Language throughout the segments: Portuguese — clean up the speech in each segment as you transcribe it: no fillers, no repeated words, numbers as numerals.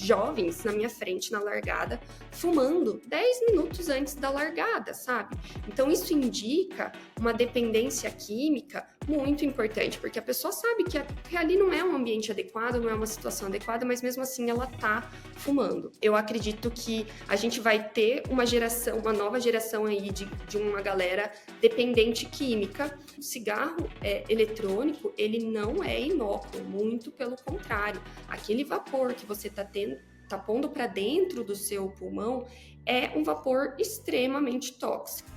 jovens na minha frente na largada, fumando 10 minutos antes da largada, sabe? Então isso indica uma dependência química muito importante, porque a pessoa sabe que ali não é um ambiente adequado, não é uma situação adequada, mas mesmo assim ela tá fumando. Eu acredito que a gente vai ter uma nova geração aí de uma galera dependente química. O cigarro eletrônico, ele não é inócuo, muito pelo contrário. Aquele vapor que você tá pondo para dentro do seu pulmão é um vapor extremamente tóxico.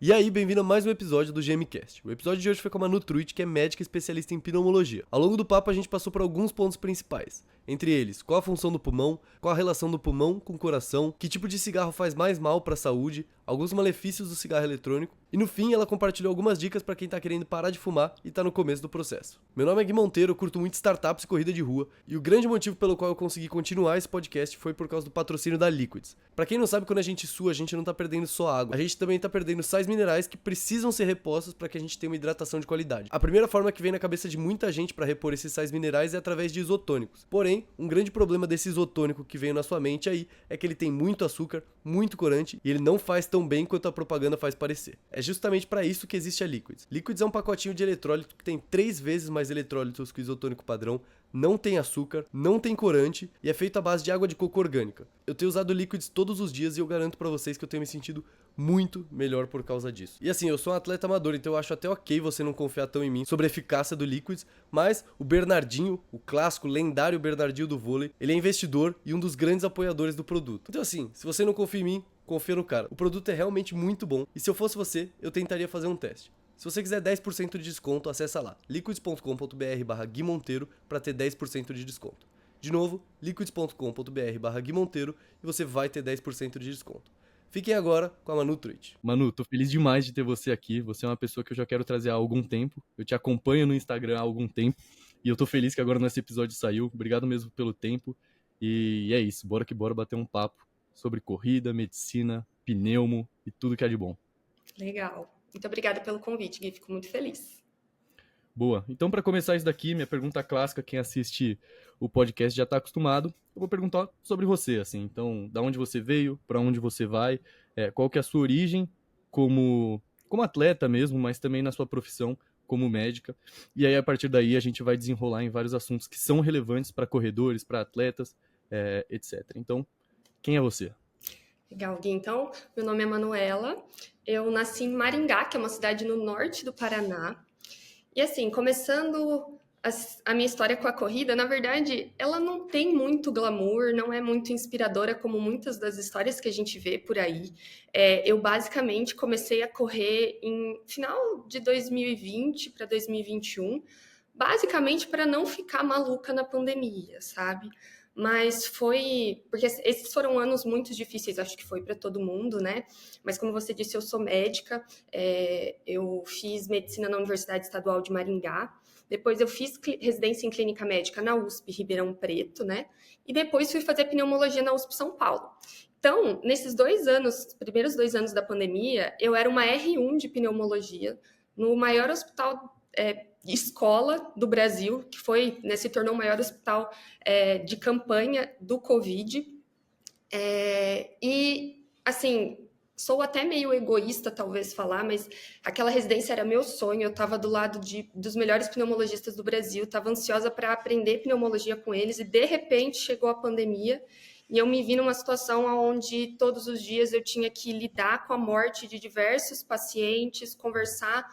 E aí, bem-vindo a mais um episódio do GMcast. O episódio de hoje foi com a Manu Truitt, que é médica especialista em pneumologia. Ao longo do papo, a gente passou por alguns pontos principais. Entre eles, qual a função do pulmão, qual a relação do pulmão com o coração, que tipo de cigarro faz mais mal para a saúde, alguns malefícios do cigarro eletrônico, e no fim ela compartilhou algumas dicas para quem tá querendo parar de fumar e tá no começo do processo. Meu nome é Gui Monteiro, eu curto muito startups e corrida de rua, e o grande motivo pelo qual eu consegui continuar esse podcast foi por causa do patrocínio da Liquids. Para quem não sabe, quando a gente sua, a gente não tá perdendo só água, a gente também tá perdendo sais minerais que precisam ser repostos para que a gente tenha uma hidratação de qualidade. A primeira forma que vem na cabeça de muita gente para repor esses sais minerais é através de isotônicos. Porém, um grande problema desse isotônico que veio na sua mente aí é que ele tem muito açúcar, muito corante e ele não faz tão bem quanto a propaganda faz parecer. É justamente para isso que existe a Liquids. Liquids é um pacotinho de eletrólito que tem 3 vezes mais eletrólitos que o isotônico padrão, não tem açúcar, não tem corante e é feito à base de água de coco orgânica. Eu tenho usado Liquids todos os dias e eu garanto pra vocês que eu tenho me sentido muito melhor por causa disso. E assim, eu sou um atleta amador, então eu acho até ok você não confiar tão em mim sobre a eficácia do Liquids, mas o Bernardinho, o clássico, lendário Bernardinho do vôlei, ele é investidor e um dos grandes apoiadores do produto. Então assim, se você não confia em mim, confia no cara. O produto é realmente muito bom e se eu fosse você, eu tentaria fazer um teste. Se você quiser 10% de desconto, acessa lá, liquids.com.br/guimonteiro para ter 10% de desconto. De novo, liquids.com.br/guimonteiro e você vai ter 10% de desconto. Fiquem agora com a Manu Truitt. Manu, tô feliz demais de ter você aqui. Você é uma pessoa que eu já quero trazer há algum tempo. Eu te acompanho no Instagram há algum tempo. E eu tô feliz que agora nesse episódio saiu. Obrigado mesmo pelo tempo. E é isso, bora que bora bater um papo sobre corrida, medicina, pneumo e tudo que é de bom. Legal. Muito obrigada pelo convite, Gui. Fico muito feliz. Boa. Então, para começar isso daqui, minha pergunta clássica, quem assiste o podcast já tá acostumado, eu vou perguntar sobre você, assim. Então, da onde você veio, para onde você vai, qual que é a sua origem como atleta mesmo, mas também na sua profissão como médica. E aí, a partir daí, a gente vai desenrolar em vários assuntos que são relevantes para corredores, para atletas, etc. Então, quem é você? Legal, Gui. Então, meu nome é Manuela. Eu nasci em Maringá, que é uma cidade no norte do Paraná. E assim, começando a minha história com a corrida, na verdade, ela não tem muito glamour, não é muito inspiradora como muitas das histórias que a gente vê por aí. Eu basicamente comecei a correr em final de 2020 para 2021, basicamente para não ficar maluca na pandemia, sabe? Mas foi... Porque esses foram anos muito difíceis, acho que foi para todo mundo, né? Mas como você disse, eu sou médica, eu fiz medicina na Universidade Estadual de Maringá, depois eu fiz residência em clínica médica na USP Ribeirão Preto, né? E depois fui fazer pneumologia na USP São Paulo. Então, nesses 2 anos, primeiros 2 anos da pandemia, eu era uma R1 de pneumologia no maior hospital escola do Brasil, que foi, né, se tornou o maior hospital de campanha do Covid. E, assim, sou até meio egoísta, talvez, falar, mas aquela residência era meu sonho, eu estava do lado dos melhores pneumologistas do Brasil, estava ansiosa para aprender pneumologia com eles, e, de repente, chegou a pandemia, e eu me vi numa situação onde todos os dias eu tinha que lidar com a morte de diversos pacientes, conversar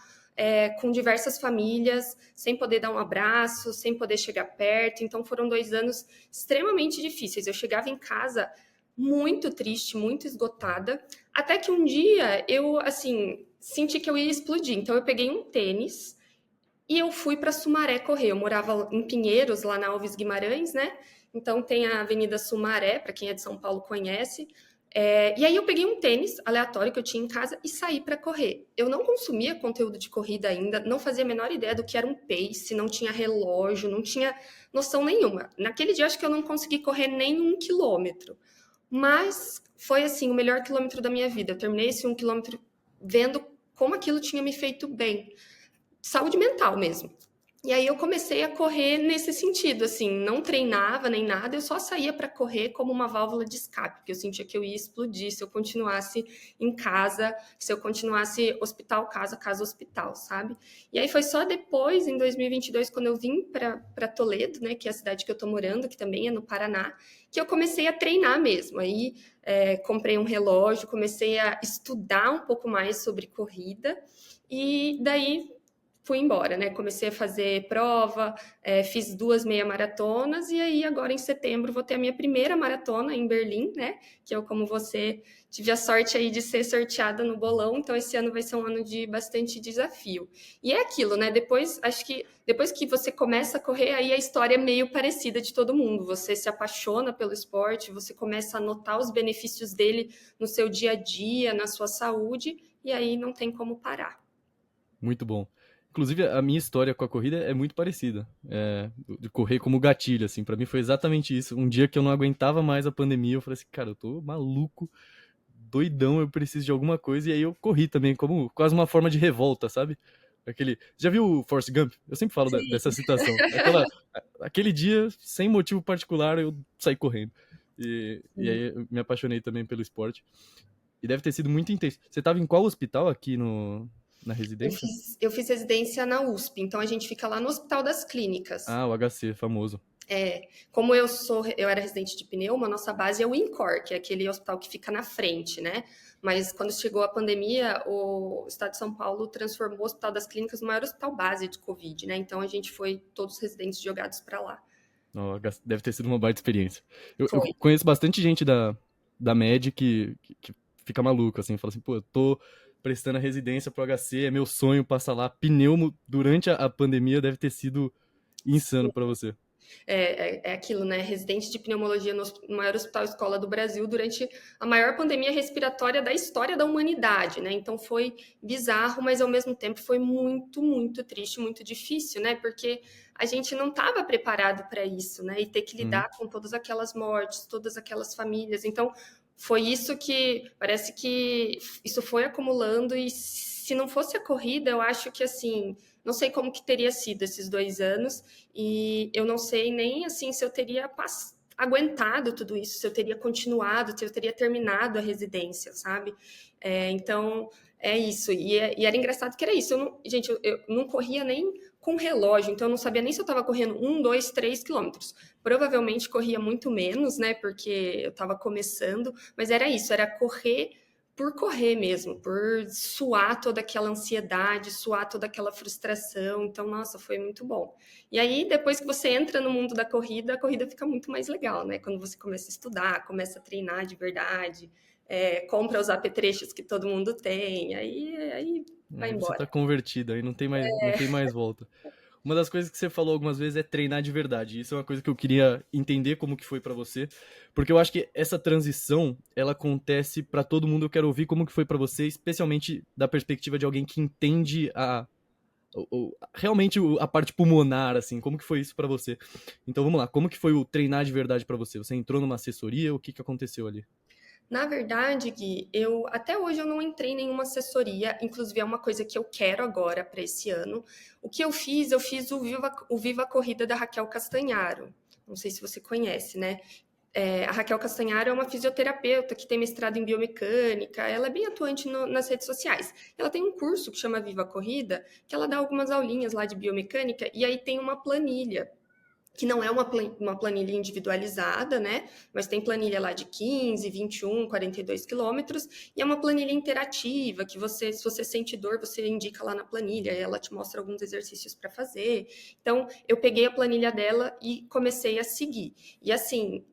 com diversas famílias, sem poder dar um abraço, sem poder chegar perto. Então, foram 2 anos extremamente difíceis. Eu chegava em casa muito triste, muito esgotada, até que um dia eu, assim, senti que eu ia explodir. Então, eu peguei um tênis e eu fui para Sumaré correr. Eu morava em Pinheiros, lá na Alves Guimarães, né? Então, tem a Avenida Sumaré, para quem é de São Paulo conhece. E aí eu peguei um tênis aleatório que eu tinha em casa e saí para correr. Eu não consumia conteúdo de corrida ainda, não fazia a menor ideia do que era um pace, não tinha relógio, não tinha noção nenhuma. Naquele dia, acho que eu não consegui correr nem 1 quilômetro. Mas foi, assim, o melhor quilômetro da minha vida. Eu terminei esse 1 quilômetro vendo como aquilo tinha me feito bem. saúde mental mesmo. E aí eu comecei a correr nesse sentido, assim, não treinava nem nada, eu só saía para correr como uma válvula de escape, porque eu sentia que eu ia explodir se eu continuasse em casa, se eu continuasse hospital, casa, hospital, sabe? E aí foi só depois, em 2022, quando eu vim para Toledo, né, que é a cidade que eu tô morando, que também é no Paraná, que eu comecei a treinar mesmo. Aí comprei um relógio, comecei a estudar um pouco mais sobre corrida, e daí fui embora, né? Comecei a fazer prova, fiz 2 meia maratonas, e aí agora em setembro vou ter a minha primeira maratona em Berlim, né? Que eu, como você, tive a sorte aí de ser sorteada no bolão, então esse ano vai ser um ano de bastante desafio. E é aquilo, né? Acho que depois que você começa a correr, aí a história é meio parecida de todo mundo. Você se apaixona pelo esporte, você começa a notar os benefícios dele no seu dia a dia, na sua saúde, e aí não tem como parar. Muito bom. Inclusive, a minha história com a corrida é muito parecida. De correr como gatilho, assim. Pra mim foi exatamente isso. Um dia que eu não aguentava mais a pandemia, eu falei assim, cara, eu tô maluco, doidão, eu preciso de alguma coisa. E aí eu corri também, como quase uma forma de revolta, sabe? Já viu o Forrest Gump? Eu sempre falo dessa citação. Aquele dia, sem motivo particular, eu saí correndo. E aí eu me apaixonei também pelo esporte. E deve ter sido muito intenso. Você tava em qual hospital aqui na residência? Eu fiz residência na USP, então a gente fica lá no Hospital das Clínicas. Ah, o HC, famoso. Como eu era residente de pneuma, a nossa base é o INCOR, que é aquele hospital que fica na frente, né? Mas quando chegou a pandemia, o Estado de São Paulo transformou o Hospital das Clínicas no maior hospital base de Covid, né? Então a gente foi todos os residentes jogados para lá. Oh, deve ter sido uma baita experiência. Eu Foi. conheço bastante gente da MED que fica maluco, assim, fala assim, pô, eu tô prestando a residência pro HC, é meu sonho passar lá. Pneumo durante a pandemia deve ter sido insano pra você. É aquilo, né? Residente de pneumologia no maior hospital escola do Brasil durante a maior pandemia respiratória da história da humanidade, né? Então foi bizarro, mas ao mesmo tempo foi muito, muito triste, muito difícil, né? Porque a gente não estava preparado para isso, né? E ter que lidar com todas aquelas mortes, todas aquelas famílias. Então foi isso que parece que isso foi acumulando, e se não fosse a corrida, eu acho que assim, não sei como que teria sido esses 2 anos, e eu não sei nem assim se eu teria aguentado tudo isso, se eu teria continuado, se eu teria terminado a residência, sabe? Então, é isso. E era engraçado que era isso. Eu não corria nem com relógio, então eu não sabia nem se eu estava correndo 1, 2, 3 quilômetros. Provavelmente corria muito menos, né? Porque eu estava começando, mas era isso, era correr por correr mesmo, por suar toda aquela ansiedade, suar toda aquela frustração. Então, nossa, foi muito bom. E aí, depois que você entra no mundo da corrida, a corrida fica muito mais legal, né? Quando você começa a estudar, começa a treinar de verdade, compra os apetrechos que todo mundo tem, aí vai Aí você tá embora. convertido, aí não tem mais volta. Uma das coisas que você falou algumas vezes é treinar de verdade. Isso é uma coisa que eu queria entender como que foi pra você, porque eu acho que essa transição, ela acontece pra todo mundo. Eu quero ouvir como que foi pra você, especialmente da perspectiva de alguém que entende realmente a parte pulmonar, assim, como que foi isso pra você? Então vamos lá, como que foi o treinar de verdade pra você? Você entrou numa assessoria, o que que aconteceu ali? Na verdade, Gui, até hoje eu não entrei em nenhuma assessoria, inclusive é uma coisa que eu quero agora para esse ano. O que eu fiz o Viva Corrida da Raquel Castanharo. Não sei se você conhece, né? A Raquel Castanharo é uma fisioterapeuta que tem mestrado em biomecânica, ela é bem atuante nas redes sociais. Ela tem um curso que chama Viva Corrida, que ela dá algumas aulinhas lá de biomecânica, e aí tem uma planilha que não é uma planilha individualizada, né? Mas tem planilha lá de 15, 21, 42 quilômetros, e é uma planilha interativa, que se você sente dor, você indica lá na planilha, e ela te mostra alguns exercícios para fazer. Então, eu peguei a planilha dela e comecei a seguir. E assim,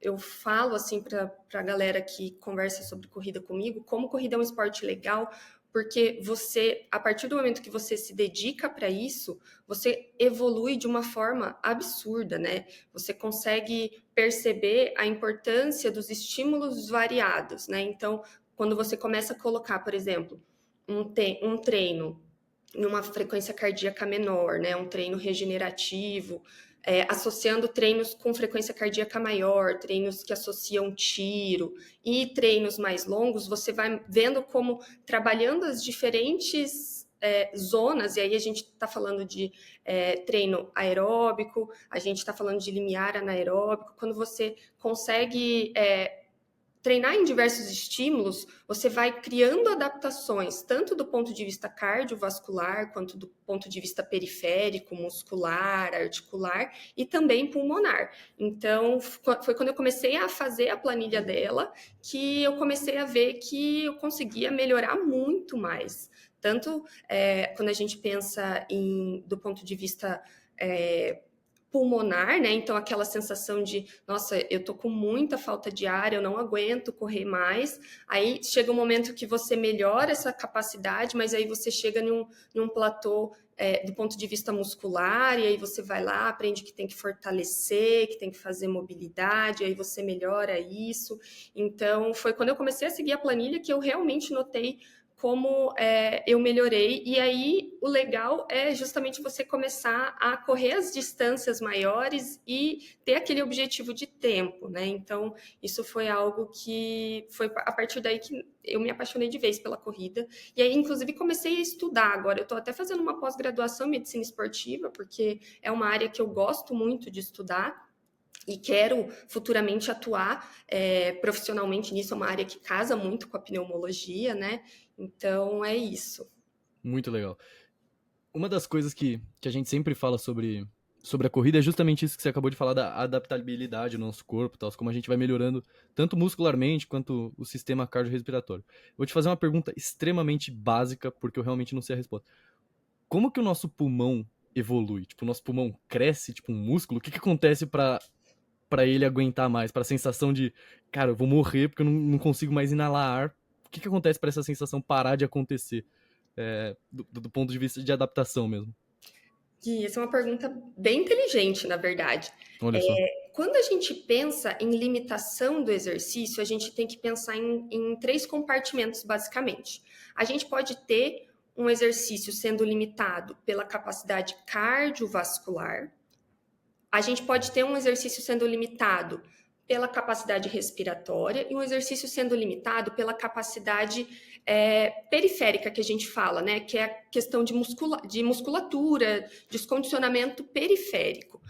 eu falo assim para a galera que conversa sobre corrida comigo, como corrida é um esporte legal, porque a partir do momento que você se dedica para isso, você evolui de uma forma absurda, né? Você consegue perceber a importância dos estímulos variados, né? Então, quando você começa a colocar, por exemplo, um treino em uma frequência cardíaca menor, né? Um treino regenerativo, associando treinos com frequência cardíaca maior, treinos que associam tiro e treinos mais longos, você vai vendo como trabalhando as diferentes zonas, e aí a gente está falando de treino aeróbico, a gente está falando de limiar anaeróbico, quando você consegue treinar em diversos estímulos, você vai criando adaptações, tanto do ponto de vista cardiovascular, quanto do ponto de vista periférico, muscular, articular e também pulmonar. Então, foi quando eu comecei a fazer a planilha dela que eu comecei a ver que eu conseguia melhorar muito mais. Tanto quando a gente pensa do ponto de vista pulmonar, né? Então, aquela sensação de, nossa, eu tô com muita falta de ar, eu não aguento correr mais. Aí chega um momento que você melhora essa capacidade, mas aí você chega num platô do ponto de vista muscular, e aí você vai lá, aprende que tem que fortalecer, que tem que fazer mobilidade, aí você melhora isso. Então, foi quando eu comecei a seguir a planilha que eu realmente notei como eu melhorei, e aí o legal é justamente você começar a correr as distâncias maiores e ter aquele objetivo de tempo, né? Então, isso foi algo que foi a partir daí que eu me apaixonei de vez pela corrida, e aí, inclusive, comecei a estudar agora. Eu estou até fazendo uma pós-graduação em medicina esportiva, porque é uma área que eu gosto muito de estudar, e quero futuramente atuar profissionalmente nisso, é uma área que casa muito com a pneumologia, né? Então, é isso. Muito legal. Uma das coisas que a gente sempre fala sobre a corrida é justamente isso que você acabou de falar, da adaptabilidade do nosso corpo, tal, como a gente vai melhorando tanto muscularmente quanto o sistema cardiorrespiratório. Vou te fazer uma pergunta extremamente básica, porque eu realmente não sei a resposta. Como que o nosso pulmão evolui? Tipo, o nosso pulmão cresce, tipo um músculo? O que acontece para ele aguentar mais? Para a sensação de, cara, eu vou morrer porque eu não consigo mais inalar ar. O que acontece para essa sensação parar de acontecer? Do ponto de vista de adaptação mesmo. E essa é uma pergunta bem inteligente, na verdade. Olha só. Quando a gente pensa em limitação do exercício, a gente tem que pensar em 3 compartimentos, basicamente. A gente pode ter um exercício sendo limitado pela capacidade cardiovascular, a gente pode ter um exercício sendo limitado pela capacidade respiratória e um exercício sendo limitado pela capacidade periférica que a gente fala, né? Que é a questão de musculatura, descondicionamento periférico.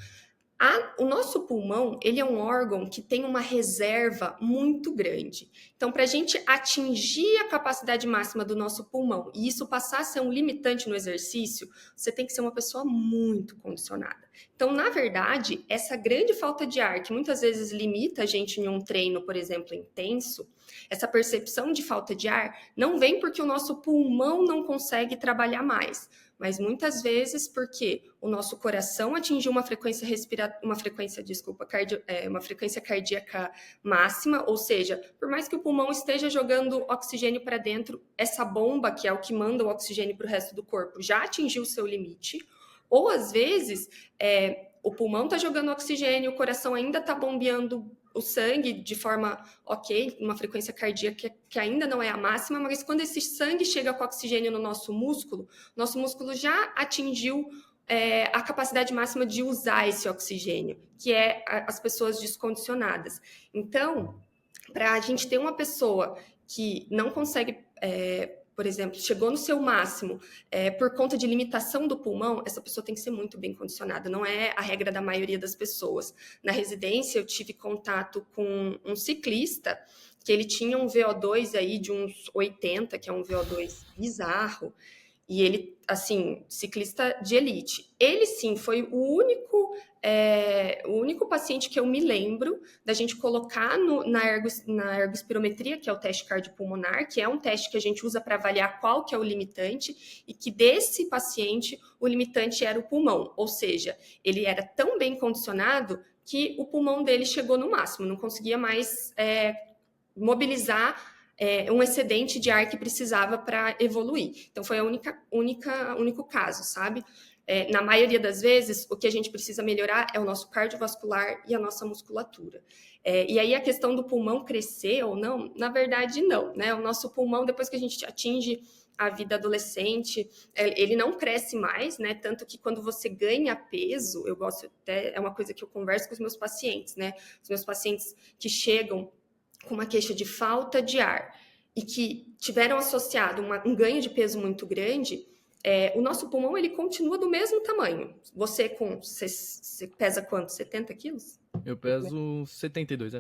O nosso pulmão, ele é um órgão que tem uma reserva muito grande. Então, para a gente atingir a capacidade máxima do nosso pulmão e isso passar a ser um limitante no exercício, você tem que ser uma pessoa muito condicionada. Então, na verdade, essa grande falta de ar, que muitas vezes limita a gente em um treino, por exemplo, intenso, essa percepção de falta de ar não vem porque o nosso pulmão não consegue trabalhar mais, mas muitas vezes porque o nosso coração atingiu uma frequência cardíaca máxima, ou seja, por mais que o pulmão esteja jogando oxigênio para dentro, essa bomba, que é o que manda o oxigênio para o resto do corpo, já atingiu o seu limite, ou às vezes o pulmão está jogando oxigênio, o coração ainda está bombeando o sangue de forma ok, uma frequência cardíaca que ainda não é a máxima, mas quando esse sangue chega com oxigênio no nosso músculo já atingiu a capacidade máxima de usar esse oxigênio, que é as pessoas descondicionadas. Então, para a gente ter uma pessoa que não consegue, por exemplo, chegou no seu máximo por conta de limitação do pulmão, essa pessoa tem que ser muito bem condicionada, não é a regra da maioria das pessoas. Na residência, eu tive contato com um ciclista que ele tinha um VO2 aí de uns 80, que é um VO2 bizarro, e ele, assim, ciclista de elite. Ele, sim, foi o único paciente que eu me lembro da gente colocar na ergospirometria, que é o teste cardiopulmonar, que é um teste que a gente usa para avaliar qual que é o limitante, e que desse paciente, o limitante era o pulmão. Ou seja, ele era tão bem condicionado que o pulmão dele chegou no máximo, não conseguia mais mobilizar um excedente de ar que precisava para evoluir. Então, foi o único caso, sabe? Na maioria das vezes, o que a gente precisa melhorar é o nosso cardiovascular e a nossa musculatura. E aí, a questão do pulmão crescer ou não, na verdade, não, né? O nosso pulmão, depois que a gente atinge a vida adolescente, ele não cresce mais, né? Tanto que quando você ganha peso, eu gosto até, é uma coisa que eu converso com os meus pacientes, né? Os meus pacientes que chegam com uma queixa de falta de ar e que tiveram associado um ganho de peso muito grande, o nosso pulmão ele continua do mesmo tamanho. Você pesa quanto? 70 quilos? Eu peso 72,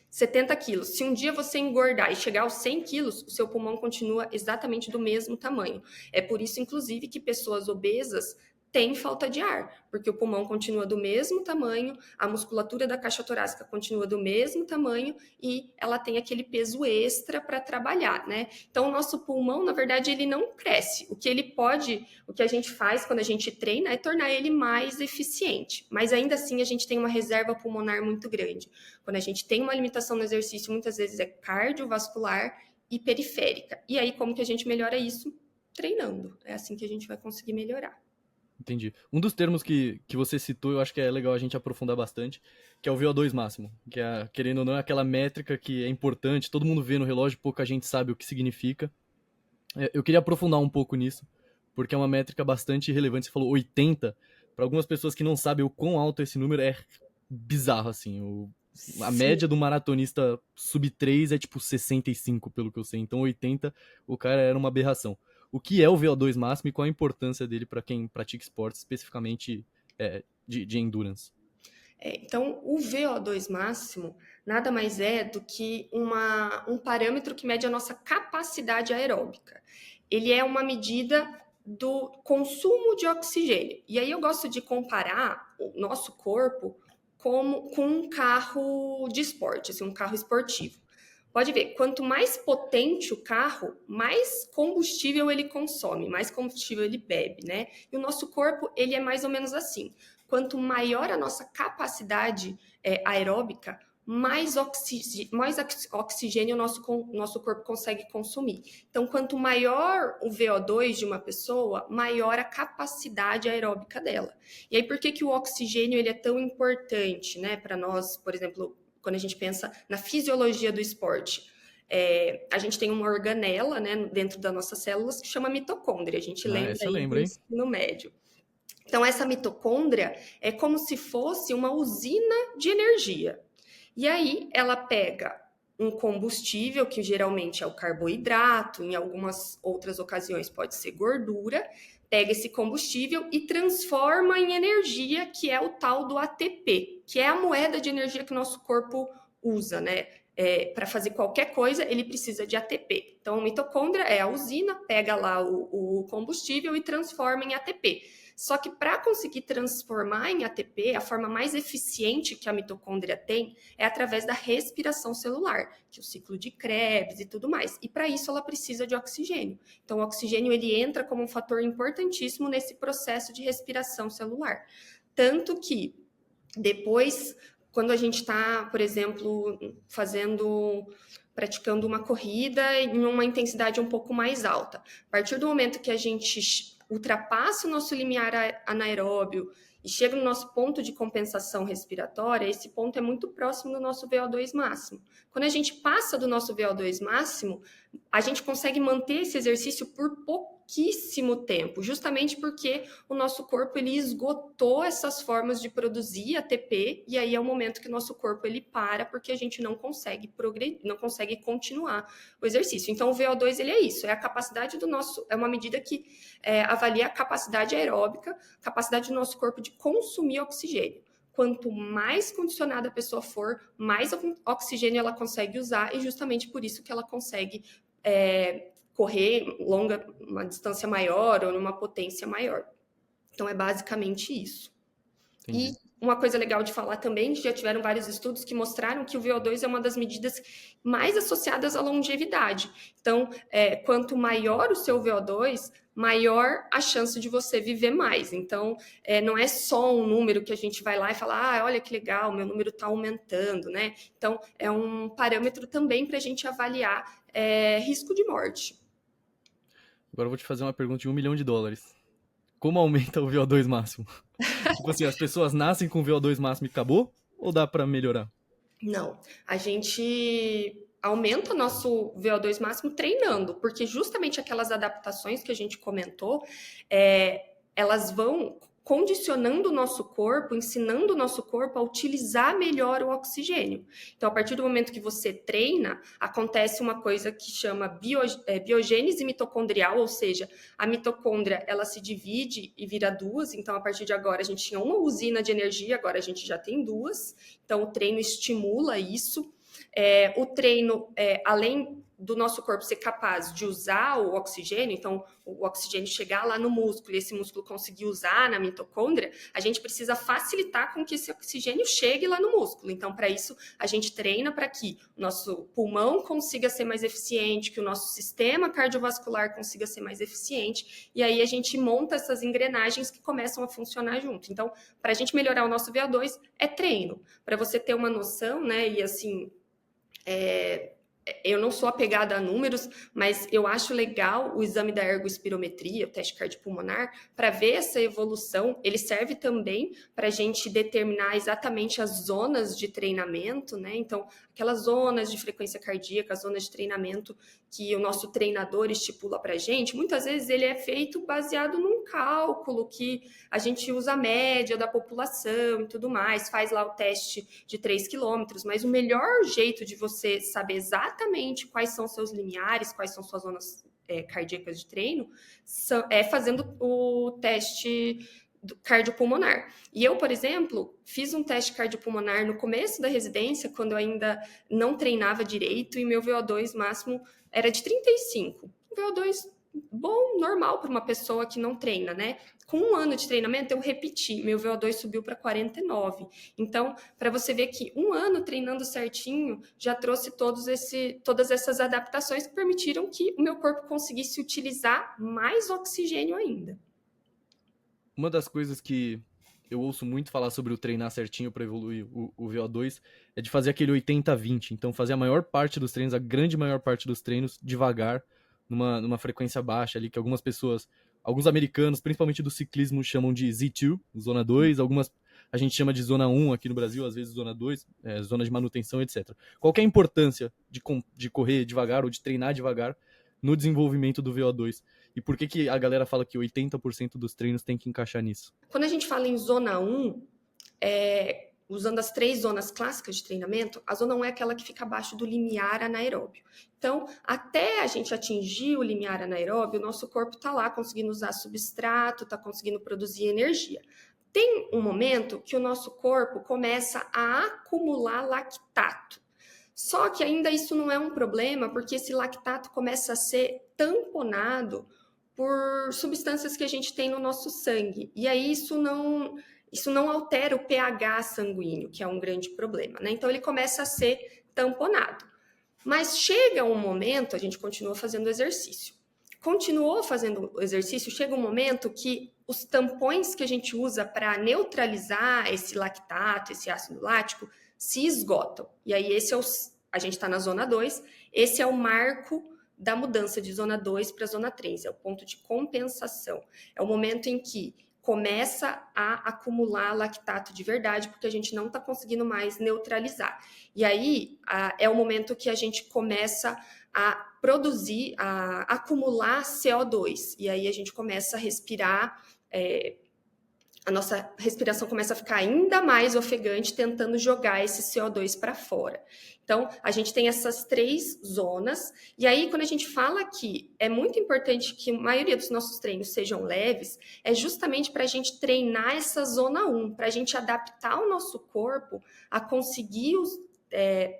70 quilos. Se um dia você engordar e chegar aos 100 quilos, o seu pulmão continua exatamente do mesmo tamanho. É por isso, inclusive, que pessoas obesas têm falta de ar, porque o pulmão continua do mesmo tamanho, a musculatura da caixa torácica continua do mesmo tamanho e ela tem aquele peso extra para trabalhar, né? Então, o nosso pulmão, na verdade, ele não cresce. O que a gente faz quando a gente treina é tornar ele mais eficiente, mas ainda assim a gente tem uma reserva pulmonar muito grande. Quando a gente tem uma limitação no exercício, muitas vezes é cardiovascular e periférica. E aí, como que a gente melhora isso? Treinando. É assim que a gente vai conseguir melhorar. Entendi. Um dos termos que você citou, eu acho que é legal a gente aprofundar bastante, que é o VO2 máximo, que é, querendo ou não, é aquela métrica que é importante, todo mundo vê no relógio, pouca gente sabe o que significa. Eu queria aprofundar um pouco nisso, porque é uma métrica bastante relevante. Você falou 80, para algumas pessoas que não sabem o quão alto esse número é bizarro, assim. A média do maratonista sub 3 é tipo 65, pelo que eu sei, então 80, o cara era uma aberração. O que é o VO2 máximo e qual a importância dele para quem pratica esportes, especificamente de endurance? Então, o VO2 máximo nada mais é do que um parâmetro que mede a nossa capacidade aeróbica. Ele é uma medida do consumo de oxigênio. E aí eu gosto de comparar o nosso corpo com um carro de esporte, assim, um carro esportivo. Pode ver, quanto mais potente o carro, mais combustível ele consome, mais combustível ele bebe, né? E o nosso corpo, ele é mais ou menos assim. Quanto maior a nossa capacidade aeróbica, mais oxigênio o nosso corpo consegue consumir. Então, quanto maior o VO2 de uma pessoa, maior a capacidade aeróbica dela. E aí, por que o oxigênio ele é tão importante, né, para nós, por exemplo, quando a gente pensa na fisiologia do esporte? A gente tem uma organela, né, dentro das nossas células que chama mitocôndria. A gente lembra Essa eu aí lembro, do hein? ensino médio. Então, essa mitocôndria é como se fosse uma usina de energia. E aí, ela pega um combustível, que geralmente é o carboidrato, em algumas outras ocasiões pode ser gordura, pega esse combustível e transforma em energia, que é o tal do ATP, que é a moeda de energia que o nosso corpo usa, né? Para fazer qualquer coisa, ele precisa de ATP. Então, a mitocôndria é a usina, pega lá o combustível e transforma em ATP. Só que para conseguir transformar em ATP, a forma mais eficiente que a mitocôndria tem é através da respiração celular, que é o ciclo de Krebs e tudo mais. E para isso ela precisa de oxigênio. Então o oxigênio ele entra como um fator importantíssimo nesse processo de respiração celular. Tanto que depois, quando a gente está, por exemplo, praticando uma corrida em uma intensidade um pouco mais alta, a partir do momento que a gente ultrapassa o nosso limiar anaeróbio e chega no nosso ponto de compensação respiratória, esse ponto é muito próximo do nosso VO2 máximo. Quando a gente passa do nosso VO2 máximo, a gente consegue manter esse exercício por pouquíssimo tempo, justamente porque o nosso corpo ele esgotou essas formas de produzir ATP, e aí é o momento que o nosso corpo ele para, porque a gente não consegue progredir, não consegue continuar o exercício. Então o VO2 ele é isso, é a capacidade do nosso, é uma medida que avalia a capacidade aeróbica, capacidade do nosso corpo de consumir oxigênio. Quanto mais condicionada a pessoa for, mais oxigênio ela consegue usar, e justamente por isso que ela consegue correr uma distância maior ou numa potência maior. Então, é basicamente isso. Entendi. E uma coisa legal de falar também, já tiveram vários estudos que mostraram que o VO2 é uma das medidas mais associadas à longevidade. Então, quanto maior o seu VO2, maior a chance de você viver mais. Então, não é só um número que a gente vai lá e fala, olha que legal, meu número está aumentando, né? Então, é um parâmetro também para a gente avaliar risco de morte. Agora eu vou te fazer uma pergunta de $1 milhão. Como aumenta o VO2 máximo? Tipo assim, as pessoas nascem com VO2 máximo e acabou? Ou dá pra melhorar? Não, a gente aumenta nosso VO2 máximo treinando, porque justamente aquelas adaptações que a gente comentou, elas vão, condicionando o nosso corpo, ensinando o nosso corpo a utilizar melhor o oxigênio. Então, a partir do momento que você treina, acontece uma coisa que chama biogênese mitocondrial, ou seja, a mitocôndria ela se divide e vira duas. Então, a partir de agora, a gente tinha uma usina de energia, agora a gente já tem duas. Então, o treino estimula isso. O treino, além do nosso corpo ser capaz de usar o oxigênio, então o oxigênio chegar lá no músculo e esse músculo conseguir usar na mitocôndria, a gente precisa facilitar com que esse oxigênio chegue lá no músculo. Então, para isso, a gente treina para que o nosso pulmão consiga ser mais eficiente, que o nosso sistema cardiovascular consiga ser mais eficiente, e aí a gente monta essas engrenagens que começam a funcionar junto. Então, para a gente melhorar o nosso VO2, é treino. Para você ter uma noção, né, e assim... eu não sou apegada a números, mas eu acho legal o exame da ergospirometria, o teste cardiopulmonar, para ver essa evolução. Ele serve também para a gente determinar exatamente as zonas de treinamento, né? Então, aquelas zonas de frequência cardíaca, as zonas de treinamento que o nosso treinador estipula para a gente, muitas vezes ele é feito baseado num cálculo que a gente usa a média da população e tudo mais, faz lá o teste de 3 quilômetros, mas o melhor jeito de você saber exatamente quais são seus limiares, quais são suas zonas cardíacas de treino, é fazendo o teste cardiopulmonar. E eu, por exemplo, fiz um teste cardiopulmonar no começo da residência, quando eu ainda não treinava direito, e meu VO2 máximo era de 35. VO2 bom, normal para uma pessoa que não treina, né? Com 1 ano de treinamento, eu repeti, meu VO2 subiu para 49. Então, para você ver que 1 ano treinando certinho, já trouxe todas essas adaptações que permitiram que o meu corpo conseguisse utilizar mais oxigênio ainda. Uma das coisas que eu ouço muito falar sobre o treinar certinho para evoluir o VO2 é de fazer aquele 80-20. Então, fazer a maior parte dos treinos, a grande maior parte dos treinos, devagar, numa frequência baixa ali, que algumas pessoas, alguns americanos, principalmente do ciclismo, chamam de Z2, zona 2, algumas a gente chama de zona 1 aqui no Brasil, às vezes zona 2, zona de manutenção, etc. Qual que é a importância de correr devagar ou de treinar devagar no desenvolvimento do VO2? E por que a galera fala que 80% dos treinos tem que encaixar nisso? Quando a gente fala em zona 1, usando as 3 zonas clássicas de treinamento, a zona 1 é aquela que fica abaixo do limiar anaeróbio. Então, até a gente atingir o limiar anaeróbio, o nosso corpo está lá conseguindo usar substrato, está conseguindo produzir energia. Tem um momento que o nosso corpo começa a acumular lactato. Só que ainda isso não é um problema, porque esse lactato começa a ser tamponado por substâncias que a gente tem no nosso sangue. E aí isso não altera o pH sanguíneo, que é um grande problema, né? Então ele começa a ser tamponado. Mas chega um momento, a gente continua fazendo exercício. Continuou fazendo o exercício, chega um momento que os tampões que a gente usa para neutralizar esse lactato, esse ácido lático, se esgotam. E aí a gente está na zona 2, esse é o marco da mudança de zona 2 para zona 3, é o ponto de compensação. É o momento em que começa a acumular lactato de verdade, porque a gente não está conseguindo mais neutralizar. E aí é o momento que a gente começa a produzir, a acumular CO2. E aí a gente começa a respirar, a nossa respiração começa a ficar ainda mais ofegante, tentando jogar esse CO2 para fora. Então, a gente tem essas 3 zonas, e aí quando a gente fala que é muito importante que a maioria dos nossos treinos sejam leves, é justamente para a gente treinar essa zona 1, para a gente adaptar o nosso corpo a conseguir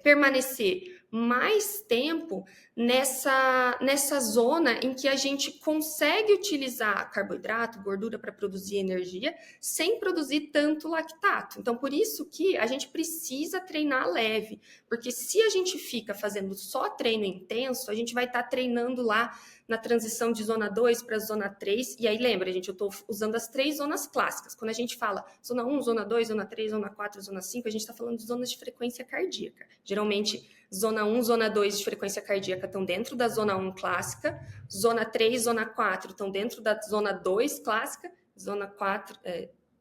permanecer mais tempo nessa zona em que a gente consegue utilizar carboidrato, gordura para produzir energia, sem produzir tanto lactato. Então, por isso que a gente precisa treinar leve, porque se a gente fica fazendo só treino intenso, a gente vai estar treinando lá na transição de zona 2 para zona 3, e aí lembra, gente, eu estou usando as 3 zonas clássicas. Quando a gente fala zona 1, zona 2, zona 3, zona 4, zona 5, a gente está falando de zonas de frequência cardíaca. Geralmente, zona 1, zona 2 de frequência cardíaca estão dentro da zona 1 clássica, zona 3, zona 4 estão dentro da zona 2 clássica, zona 4,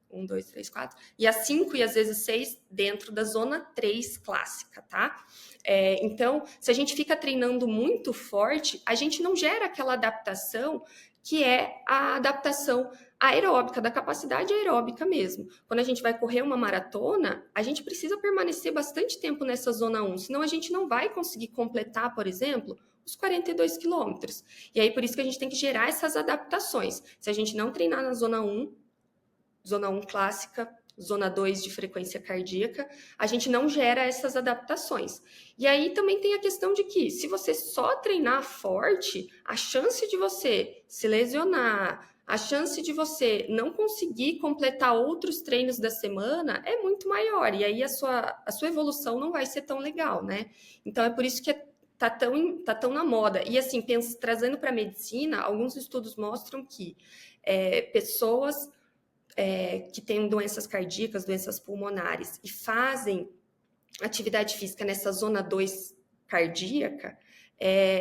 1, 2, 3, 4, e a 5 e às vezes 6 dentro da zona 3 clássica, tá? Então, se a gente fica treinando muito forte, a gente não gera aquela adaptação que é a adaptação aeróbica, da capacidade aeróbica mesmo. Quando a gente vai correr uma maratona, a gente precisa permanecer bastante tempo nessa zona 1, senão a gente não vai conseguir completar, por exemplo, os 42 quilômetros. E aí, por isso que a gente tem que gerar essas adaptações. Se a gente não treinar na zona 1 clássica, zona 2 de frequência cardíaca, a gente não gera essas adaptações. E aí também tem a questão de que, se você só treinar forte, a chance de você se lesionar, a chance de você não conseguir completar outros treinos da semana é muito maior. E aí a sua evolução não vai ser tão legal, né? Então é por isso que tá tão na moda. E assim, trazendo para a medicina, alguns estudos mostram que pessoas que têm doenças cardíacas, doenças pulmonares, e fazem atividade física nessa zona 2 cardíaca,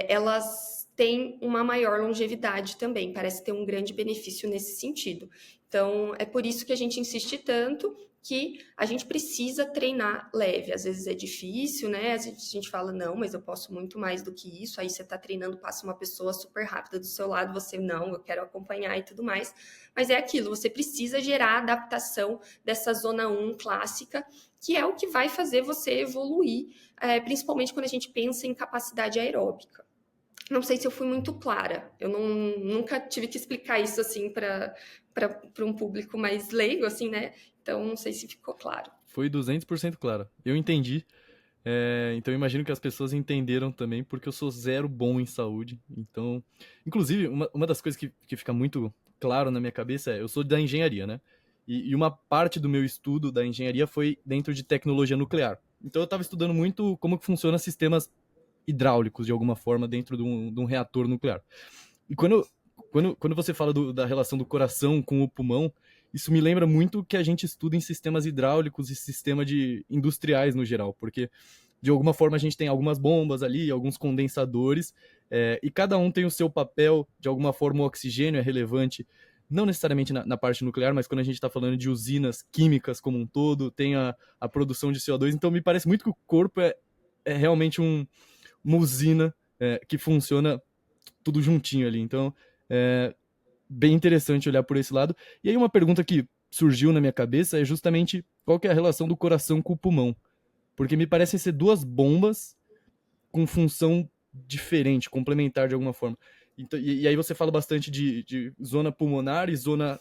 elas têm uma maior longevidade também, parece ter um grande benefício nesse sentido. Então, é por isso que a gente insiste tanto que a gente precisa treinar leve. Às vezes é difícil, né? A gente fala, não, mas eu posso muito mais do que isso. Aí você está treinando, passa uma pessoa super rápida do seu lado, você, não, eu quero acompanhar e tudo mais. Mas é aquilo, você precisa gerar a adaptação dessa zona 1 clássica, que é o que vai fazer você evoluir, principalmente quando a gente pensa em capacidade aeróbica. Não sei se eu fui muito clara, eu nunca tive que explicar isso assim para um público mais leigo, assim, né? Então, não sei se ficou claro. Foi 200% claro. Eu entendi. Então, eu imagino que as pessoas entenderam também, porque eu sou zero bom em saúde. Então, inclusive, uma das coisas que fica muito claro na minha cabeça eu sou da engenharia, né? E uma parte do meu estudo da engenharia foi dentro de tecnologia nuclear. Então, eu estava estudando muito como que funcionam sistemas hidráulicos, de alguma forma, dentro de um reator nuclear. E quando você fala da relação do coração com o pulmão, isso me lembra muito o que a gente estuda em sistemas hidráulicos e sistemas industriais no geral, porque de alguma forma a gente tem algumas bombas ali, alguns condensadores, e cada um tem o seu papel. De alguma forma o oxigênio é relevante, não necessariamente na parte nuclear, mas quando a gente está falando de usinas químicas como um todo, tem a produção de CO2, então me parece muito que o corpo é realmente uma usina que funciona tudo juntinho ali. Então, bem interessante olhar por esse lado. E aí uma pergunta que surgiu na minha cabeça é justamente qual que é a relação do coração com o pulmão. Porque me parecem ser duas bombas com função diferente, complementar de alguma forma. Então, e aí você fala bastante de zona pulmonar e zona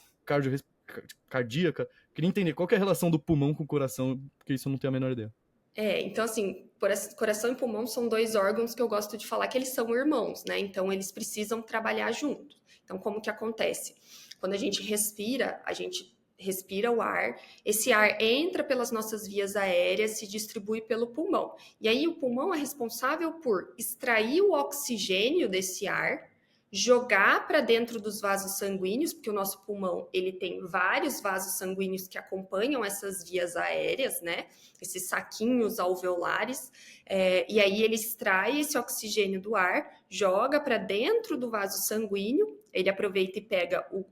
cardíaca. Queria entender qual que é a relação do pulmão com o coração, porque isso eu não tenho a menor ideia. Então, assim, coração e pulmão são dois órgãos que eu gosto de falar que eles são irmãos, né? Então, eles precisam trabalhar juntos. Então, como que acontece? Quando a gente respira o ar, esse ar entra pelas nossas vias aéreas, se distribui pelo pulmão. E aí, o pulmão é responsável por extrair o oxigênio desse ar, jogar para dentro dos vasos sanguíneos, porque o nosso pulmão ele tem vários vasos sanguíneos que acompanham essas vias aéreas, né? Esses saquinhos alveolares, e aí ele extrai esse oxigênio do ar, joga para dentro do vaso sanguíneo, ele aproveita e pega o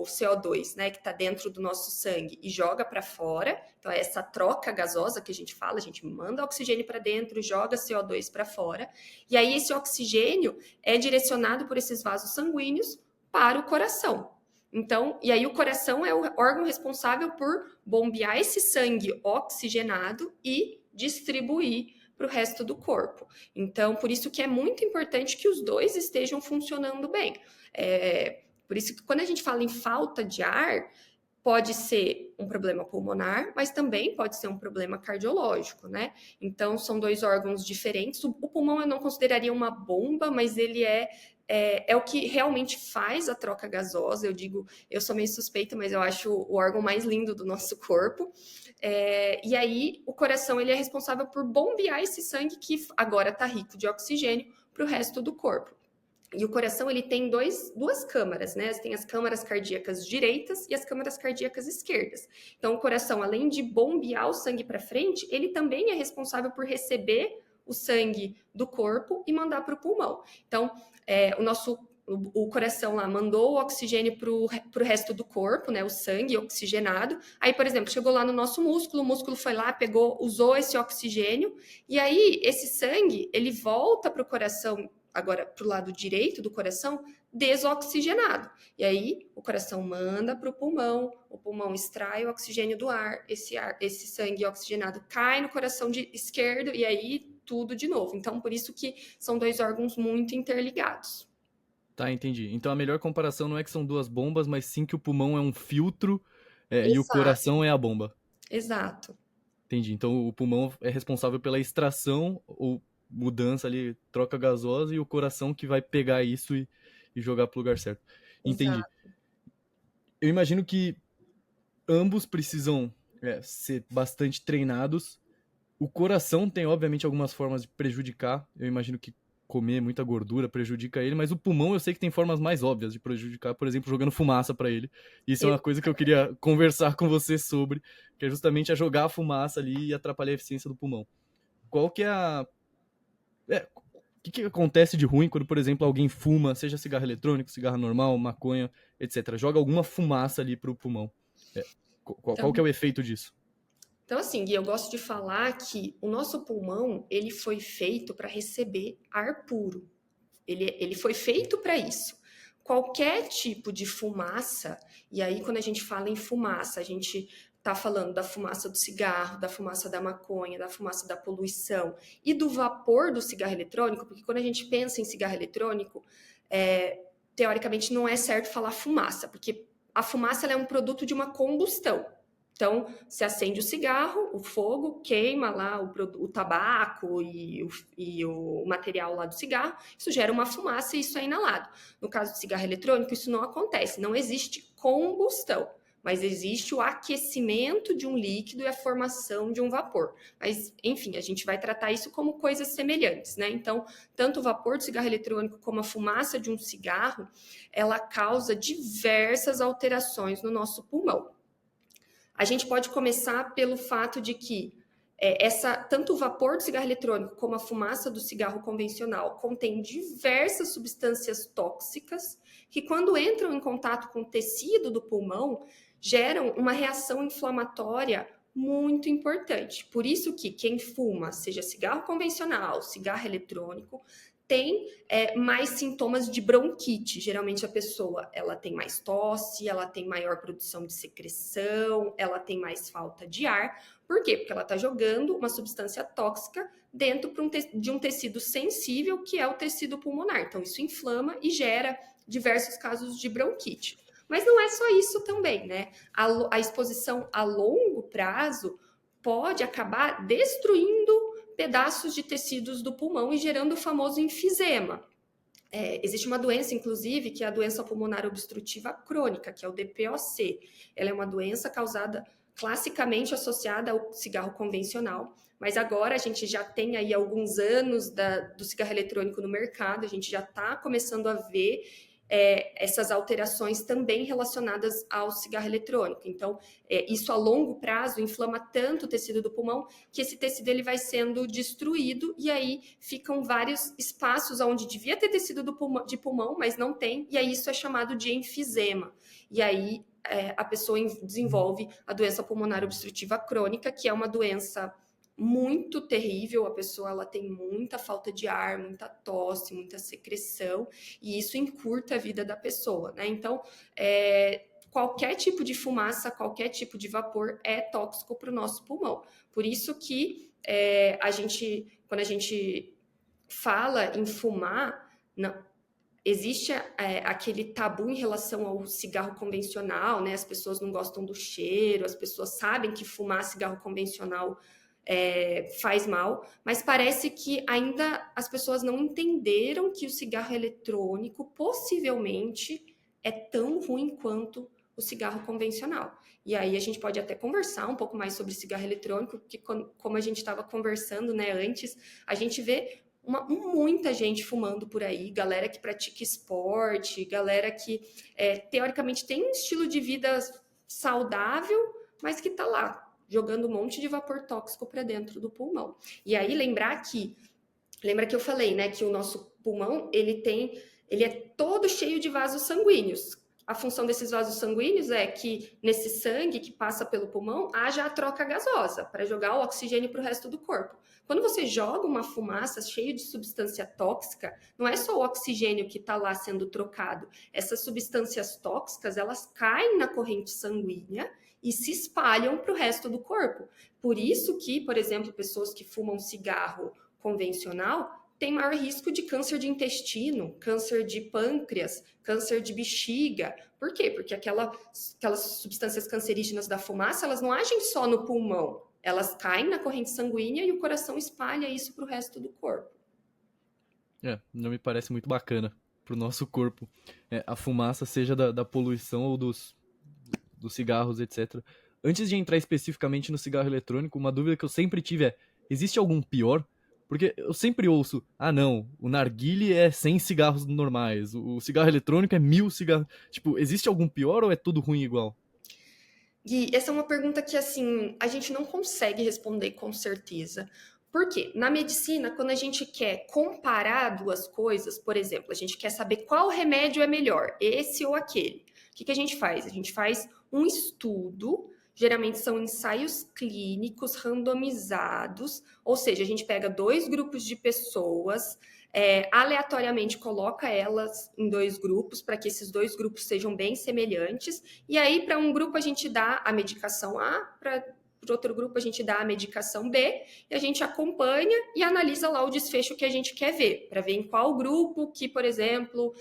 CO2, né, que está dentro do nosso sangue e joga para fora. Então, é essa troca gasosa que a gente fala, a gente manda oxigênio para dentro, joga CO2 para fora. E aí, esse oxigênio é direcionado por esses vasos sanguíneos para o coração. Então, e aí o coração é o órgão responsável por bombear esse sangue oxigenado e distribuir para o resto do corpo. Então, por isso que é muito importante que os dois estejam funcionando bem. Por isso que quando a gente fala em falta de ar, pode ser um problema pulmonar, mas também pode ser um problema cardiológico, né? Então, são dois órgãos diferentes. O pulmão eu não consideraria uma bomba, mas ele é o que realmente faz a troca gasosa. Eu sou meio suspeita, mas eu acho o órgão mais lindo do nosso corpo. E aí, o coração ele é responsável por bombear esse sangue que agora está rico de oxigênio para o resto do corpo. E o coração ele tem duas câmaras, né? Tem as câmaras cardíacas direitas e as câmaras cardíacas esquerdas. Então, o coração, além de bombear o sangue para frente, ele também é responsável por receber o sangue do corpo e mandar para o pulmão. Então, o coração lá mandou o oxigênio para o resto do corpo, né? O sangue oxigenado. Aí, por exemplo, chegou lá no nosso músculo, o músculo foi lá, usou esse oxigênio, e aí esse sangue ele volta para o coração. Agora, para o lado direito do coração, desoxigenado. E aí o coração manda para o pulmão extrai o oxigênio do ar, esse sangue oxigenado cai no coração esquerdo e aí tudo de novo. Então, por isso que são dois órgãos muito interligados. Tá, entendi. Então a melhor comparação não é que são duas bombas, mas sim que o pulmão é um filtro, e o Exato, coração é a bomba. exato. Entendi. Então o pulmão é responsável pela extração ou mudança ali, troca gasosa, e o coração que vai pegar isso e jogar pro lugar certo. Entendi. Exato. Eu imagino que ambos precisam ser bastante treinados. O coração tem, obviamente, algumas formas de prejudicar. Eu imagino que comer muita gordura prejudica ele, mas o pulmão eu sei que tem formas mais óbvias de prejudicar, por exemplo, jogando fumaça para ele. Isso é uma coisa que eu queria conversar com você sobre, que é justamente a jogar a fumaça ali e atrapalhar a eficiência do pulmão. Qual que é a... O que acontece de ruim quando, por exemplo, alguém fuma, seja cigarro eletrônico, cigarro normal, maconha, etc. Joga alguma fumaça ali pro pulmão. Qual que é o efeito disso? Então, assim, Gui, eu gosto de falar que o nosso pulmão, ele foi feito para receber ar puro. Ele foi feito para isso. Qualquer tipo de fumaça, e aí quando a gente fala em fumaça, a gente está falando da fumaça do cigarro, da fumaça da maconha, da fumaça da poluição e do vapor do cigarro eletrônico, porque quando a gente pensa em cigarro eletrônico, teoricamente não é certo falar fumaça, porque a fumaça ela é um produto de uma combustão. Então, se acende o cigarro, o fogo queima lá o tabaco e o material lá do cigarro, isso gera uma fumaça e isso é inalado. No caso do cigarro eletrônico, isso não acontece, não existe combustão, mas existe o aquecimento de um líquido e a formação de um vapor. Mas, enfim, a gente vai tratar isso como coisas semelhantes, né? Então, tanto o vapor do cigarro eletrônico como a fumaça de um cigarro, ela causa diversas alterações no nosso pulmão. A gente pode começar pelo fato de que tanto o vapor do cigarro eletrônico como a fumaça do cigarro convencional contém diversas substâncias tóxicas que, quando entram em contato com o tecido do pulmão, geram uma reação inflamatória muito importante. Por isso que quem fuma, seja cigarro convencional, cigarro eletrônico, tem mais sintomas de bronquite. Geralmente a pessoa ela tem mais tosse, ela tem maior produção de secreção, ela tem mais falta de ar. Por quê? Porque ela está jogando uma substância tóxica dentro de um tecido sensível, que é o tecido pulmonar. Então isso inflama e gera diversos casos de bronquite. Mas não é só isso também, né? A exposição a longo prazo pode acabar destruindo pedaços de tecidos do pulmão e gerando o famoso enfisema. Existe uma doença, inclusive, que é a doença pulmonar obstrutiva crônica, que é o DPOC. Ela é uma doença causada, classicamente associada ao cigarro convencional, mas agora a gente já tem aí alguns anos do cigarro eletrônico no mercado, a gente já está começando a ver essas alterações também relacionadas ao cigarro eletrônico. Então, isso a longo prazo inflama tanto o tecido do pulmão que esse tecido ele vai sendo destruído e aí ficam vários espaços onde devia ter tecido de pulmão, mas não tem, e aí isso é chamado de enfisema. E aí a pessoa desenvolve a doença pulmonar obstrutiva crônica, que é uma doença muito terrível, a pessoa ela tem muita falta de ar, muita tosse, muita secreção, e isso encurta a vida da pessoa, né? Então, qualquer tipo de fumaça, qualquer tipo de vapor é tóxico para o nosso pulmão. Por isso que quando a gente fala em fumar, não, existe aquele tabu em relação ao cigarro convencional, né? As pessoas não gostam do cheiro, as pessoas sabem que fumar cigarro convencional faz mal, mas parece que ainda as pessoas não entenderam que o cigarro eletrônico possivelmente é tão ruim quanto o cigarro convencional. E aí a gente pode até conversar um pouco mais sobre cigarro eletrônico, porque como a gente estava conversando, né, antes, a gente vê muita gente fumando por aí, galera que pratica esporte, galera que teoricamente tem um estilo de vida saudável, mas que está lá jogando um monte de vapor tóxico para dentro do pulmão. E aí lembra que eu falei, né, que o nosso pulmão ele é todo cheio de vasos sanguíneos. a função desses vasos sanguíneos é que nesse sangue que passa pelo pulmão haja a troca gasosa para jogar o oxigênio para o resto do corpo. Quando você joga uma fumaça cheia de substância tóxica, não é só o oxigênio que está lá sendo trocado. Essas substâncias tóxicas, elas caem na corrente sanguínea e se espalham para o resto do corpo. Por isso que, por exemplo, pessoas que fumam cigarro convencional tem maior risco de câncer de intestino, câncer de pâncreas, câncer de bexiga. Por quê? Porque aquelas substâncias cancerígenas da fumaça, elas não agem só no pulmão. Elas caem na corrente sanguínea e o coração espalha isso para o resto do corpo. Não me parece muito bacana para o nosso corpo. A fumaça, seja da poluição ou dos cigarros, etc. Antes de entrar especificamente no cigarro eletrônico, uma dúvida que eu sempre tive é, existe algum pior? Porque eu sempre ouço, não, o narguilé é 100 cigarros normais, o cigarro eletrônico é 1000 cigarros. Tipo, existe algum pior ou é tudo ruim igual? Gui, essa é uma pergunta que, assim, a gente não consegue responder com certeza. Por quê? Na medicina, quando a gente quer comparar duas coisas, por exemplo, a gente quer saber qual remédio é melhor, esse ou aquele. O que a gente faz? A gente faz um estudo. Geralmente são ensaios clínicos randomizados, ou seja, a gente pega 2 grupos de pessoas, aleatoriamente coloca elas em 2 grupos, para que esses 2 grupos sejam bem semelhantes, e aí para um grupo a gente dá a medicação A, para outro grupo a gente dá a medicação B, e a gente acompanha e analisa lá o desfecho que a gente quer ver, para ver em qual grupo que, por exemplo,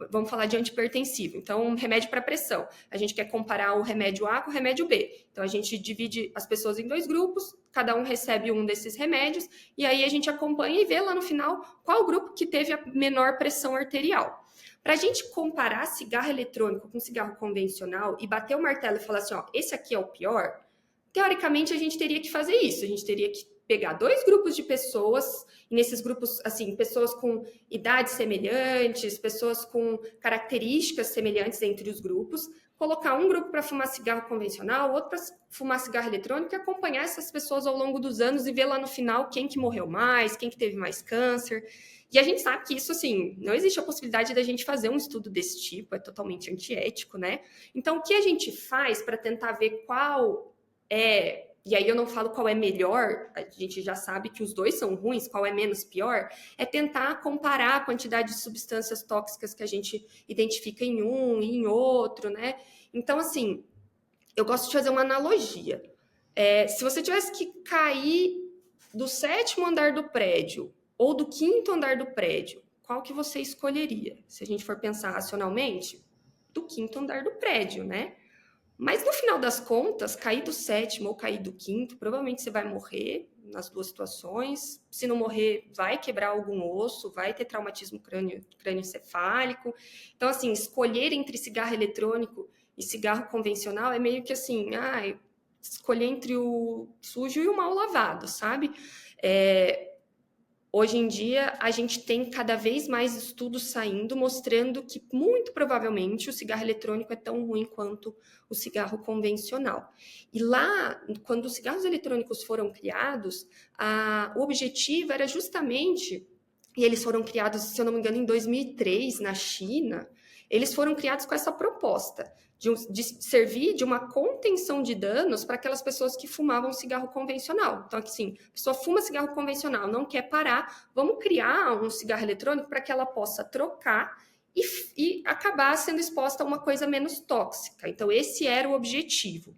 vamos falar de antihipertensivo, então um remédio para pressão. A gente quer comparar o remédio A com o remédio B. Então a gente divide as pessoas em 2 grupos, cada um recebe um desses remédios, e aí a gente acompanha e vê lá no final qual grupo que teve a menor pressão arterial. Para a gente comparar cigarro eletrônico com cigarro convencional e bater o martelo e falar assim, esse aqui é o pior, teoricamente a gente teria que fazer isso, a gente teria que pegar 2 grupos de pessoas, e nesses grupos, assim, pessoas com idades semelhantes, pessoas com características semelhantes entre os grupos, colocar um grupo para fumar cigarro convencional, outro para fumar cigarro eletrônico e acompanhar essas pessoas ao longo dos anos e ver lá no final quem que morreu mais, quem que teve mais câncer. E a gente sabe que isso, assim, não existe a possibilidade da gente fazer um estudo desse tipo, é totalmente antiético, né? Então, o que a gente faz para tentar ver qual e aí eu não falo qual é melhor, a gente já sabe que os 2 são ruins, qual é menos pior, é tentar comparar a quantidade de substâncias tóxicas que a gente identifica em um e em outro, né? Então, assim, eu gosto de fazer uma analogia. Se você tivesse que cair do 7º andar do prédio ou do 5º andar do prédio, qual que você escolheria? Se a gente for pensar racionalmente, do 5º andar do prédio, né? Mas no final das contas, cair do 7º ou cair do 5º, provavelmente você vai morrer nas 2 situações. Se não morrer, vai quebrar algum osso, vai ter traumatismo crânioencefálico. Então, assim, escolher entre cigarro eletrônico e cigarro convencional é meio que assim, escolher entre o sujo e o mal lavado, sabe? Hoje em dia, a gente tem cada vez mais estudos saindo mostrando que, muito provavelmente, o cigarro eletrônico é tão ruim quanto o cigarro convencional. E lá, quando os cigarros eletrônicos foram criados, o objetivo era justamente, e eles foram criados, se eu não me engano, em 2003, na China, eles foram criados com essa proposta de servir de uma contenção de danos para aquelas pessoas que fumavam cigarro convencional. Então, assim, a pessoa fuma cigarro convencional, não quer parar, vamos criar um cigarro eletrônico para que ela possa trocar e acabar sendo exposta a uma coisa menos tóxica. Então, esse era o objetivo.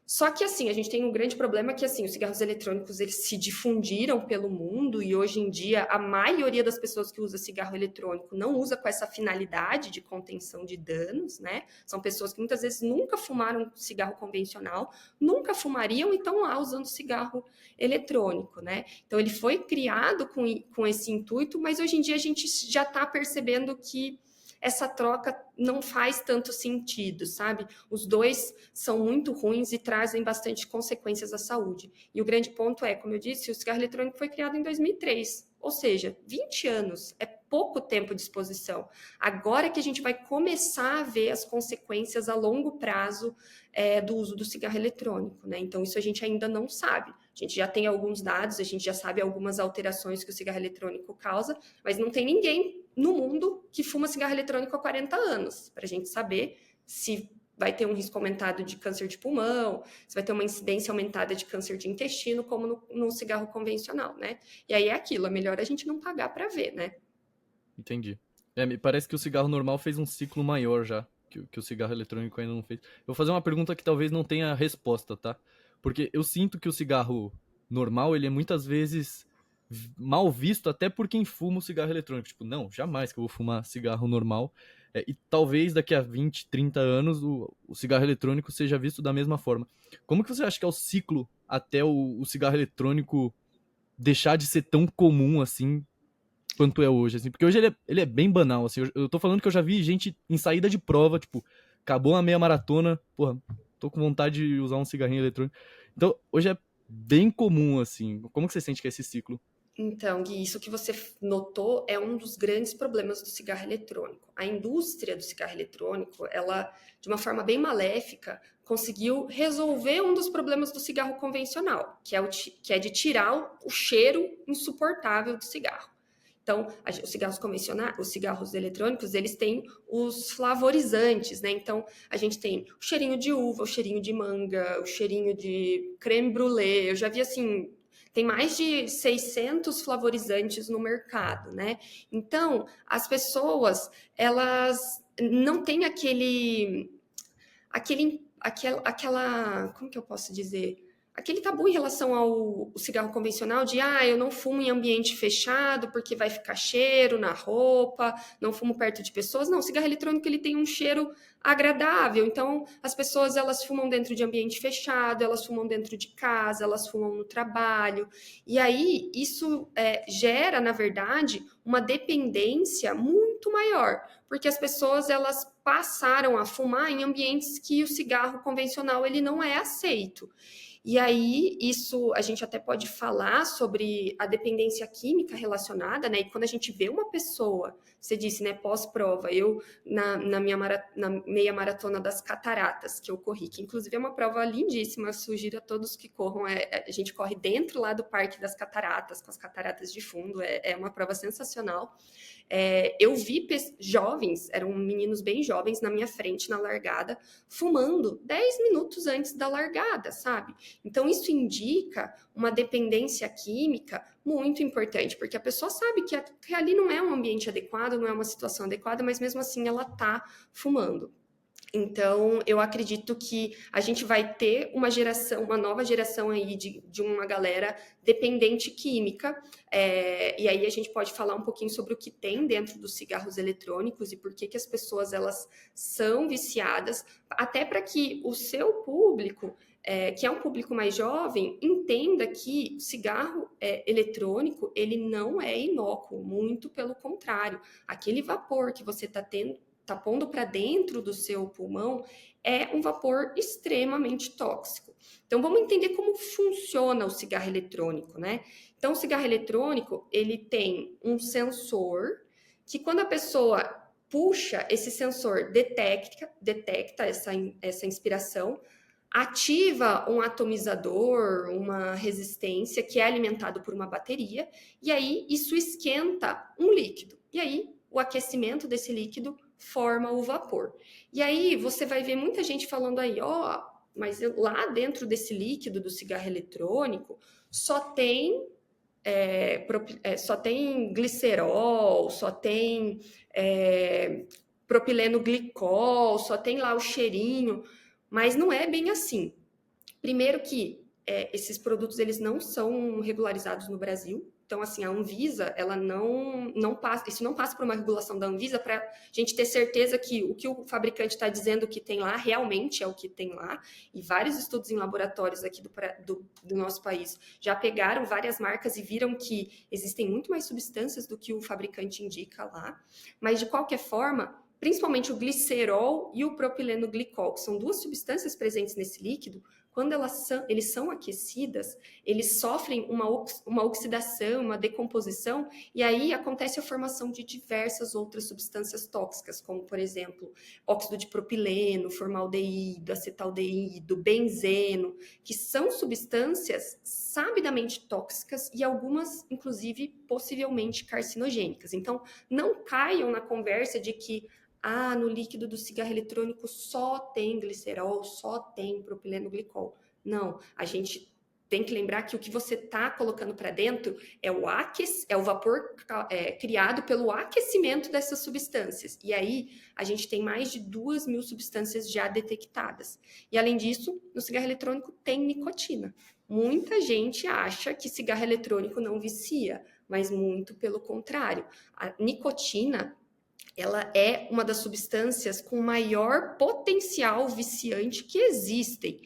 Só que, assim, a gente tem um grande problema que, assim, os cigarros eletrônicos, eles se difundiram pelo mundo e, hoje em dia, a maioria das pessoas que usa cigarro eletrônico não usa com essa finalidade de contenção de danos, né? São pessoas que, muitas vezes, nunca fumaram cigarro convencional, nunca fumariam e estão lá usando cigarro eletrônico, né? Então, ele foi criado com esse intuito, mas, hoje em dia, a gente já está percebendo que essa troca não faz tanto sentido, sabe? Os 2 são muito ruins e trazem bastante consequências à saúde. E o grande ponto é, como eu disse, o cigarro eletrônico foi criado em 2003, ou seja, 20 anos, é pouco tempo de exposição. Agora que a gente vai começar a ver as consequências a longo prazo do uso do cigarro eletrônico, né? Então, isso a gente ainda não sabe. A gente já tem alguns dados, a gente já sabe algumas alterações que o cigarro eletrônico causa, mas não tem ninguém no mundo que fuma cigarro eletrônico há 40 anos, para a gente saber se vai ter um risco aumentado de câncer de pulmão, se vai ter uma incidência aumentada de câncer de intestino, como no cigarro convencional, né? E aí é aquilo, é melhor a gente não pagar para ver, né? Entendi. Me parece que o cigarro normal fez um ciclo maior já, que o cigarro eletrônico ainda não fez. Eu vou fazer uma pergunta que talvez não tenha resposta, tá? Porque eu sinto que o cigarro normal, ele é muitas vezes mal visto até por quem fuma o cigarro eletrônico. Tipo, não, jamais que eu vou fumar cigarro normal. E talvez daqui a 20, 30 anos o cigarro eletrônico seja visto da mesma forma. Como que você acha que é o ciclo até o cigarro eletrônico deixar de ser tão comum assim quanto é hoje? Assim? Porque hoje ele é bem banal. Assim, eu tô falando que eu já vi gente em saída de prova, tipo, acabou a meia maratona, porra, tô com vontade de usar um cigarrinho eletrônico. Então, hoje é bem comum, assim. Como que você sente que é esse ciclo? Então, Gui, isso que você notou é um dos grandes problemas do cigarro eletrônico. A indústria do cigarro eletrônico, ela, de uma forma bem maléfica, conseguiu resolver um dos problemas do cigarro convencional, que é de tirar o cheiro insuportável do cigarro. Então, os cigarros convencionais, os cigarros eletrônicos, eles têm os flavorizantes, né? Então, a gente tem o cheirinho de uva, o cheirinho de manga, o cheirinho de creme brulee. Eu já vi, assim, tem mais de 600 flavorizantes no mercado, né? Então, as pessoas, elas não têm aquela, como que eu posso dizer? Aquele tabu em relação ao cigarro convencional de, eu não fumo em ambiente fechado porque vai ficar cheiro na roupa, não fumo perto de pessoas. Não, o cigarro eletrônico ele tem um cheiro agradável. Então, as pessoas elas fumam dentro de ambiente fechado, elas fumam dentro de casa, elas fumam no trabalho. E aí, isso gera, na verdade, uma dependência muito maior, porque as pessoas elas passaram a fumar em ambientes que o cigarro convencional ele não é aceito. E aí, isso a gente até pode falar sobre a dependência química relacionada, né? E quando a gente vê uma pessoa, você disse, né, pós-prova, eu na meia maratona das Cataratas que eu corri, que inclusive é uma prova lindíssima, sugiro a todos que corram, a gente corre dentro lá do Parque das Cataratas, com as cataratas de fundo, é uma prova sensacional. Eu vi jovens, eram meninos bem jovens na minha frente na largada, fumando 10 minutos antes da largada, sabe? Então, isso indica uma dependência química muito importante, porque a pessoa sabe que ali não é um ambiente adequado, não é uma situação adequada, mas mesmo assim ela está fumando. Então, eu acredito que a gente vai ter uma nova geração aí de uma galera dependente química, e aí a gente pode falar um pouquinho sobre o que tem dentro dos cigarros eletrônicos e por que as pessoas elas são viciadas, até para que o seu público, que é um público mais jovem, entenda que o cigarro eletrônico ele não é inócuo, muito pelo contrário. Aquele vapor que você está pondo para dentro do seu pulmão é um vapor extremamente tóxico. Então, vamos entender como funciona o cigarro eletrônico, né? Então, o cigarro eletrônico, ele tem um sensor que quando a pessoa puxa, esse sensor detecta essa inspiração, ativa um atomizador, uma resistência que é alimentado por uma bateria, e aí isso esquenta um líquido. E aí, o aquecimento desse líquido forma o vapor. E aí você vai ver muita gente falando aí, mas lá dentro desse líquido do cigarro eletrônico só tem glicerol, só tem propileno glicol, só tem lá o cheirinho, mas não é bem assim. Primeiro que esses produtos eles não são regularizados no Brasil. Então, assim, a Anvisa, ela não passa, isso não passa por uma regulação da Anvisa para a gente ter certeza que o fabricante está dizendo que tem lá realmente é o que tem lá. E vários estudos em laboratórios aqui do nosso país já pegaram várias marcas e viram que existem muito mais substâncias do que o fabricante indica lá. Mas, de qualquer forma, principalmente o glicerol e o propileno glicol, que são duas substâncias presentes nesse líquido, quando eles são aquecidas, eles sofrem uma oxidação, uma decomposição, e aí acontece a formação de diversas outras substâncias tóxicas, como, por exemplo, óxido de propileno, formaldeído, acetaldeído, benzeno, que são substâncias sabidamente tóxicas e algumas, inclusive, possivelmente carcinogênicas. Então, não caiam na conversa de que no líquido do cigarro eletrônico só tem glicerol, só tem propileno glicol. Não, a gente tem que lembrar que o que você está colocando para dentro é o vapor criado pelo aquecimento dessas substâncias. E aí, a gente tem mais de 2.000 substâncias já detectadas. E, além disso, no cigarro eletrônico tem nicotina. Muita gente acha que cigarro eletrônico não vicia, mas muito pelo contrário. A nicotina, ela é uma das substâncias com maior potencial viciante que existem.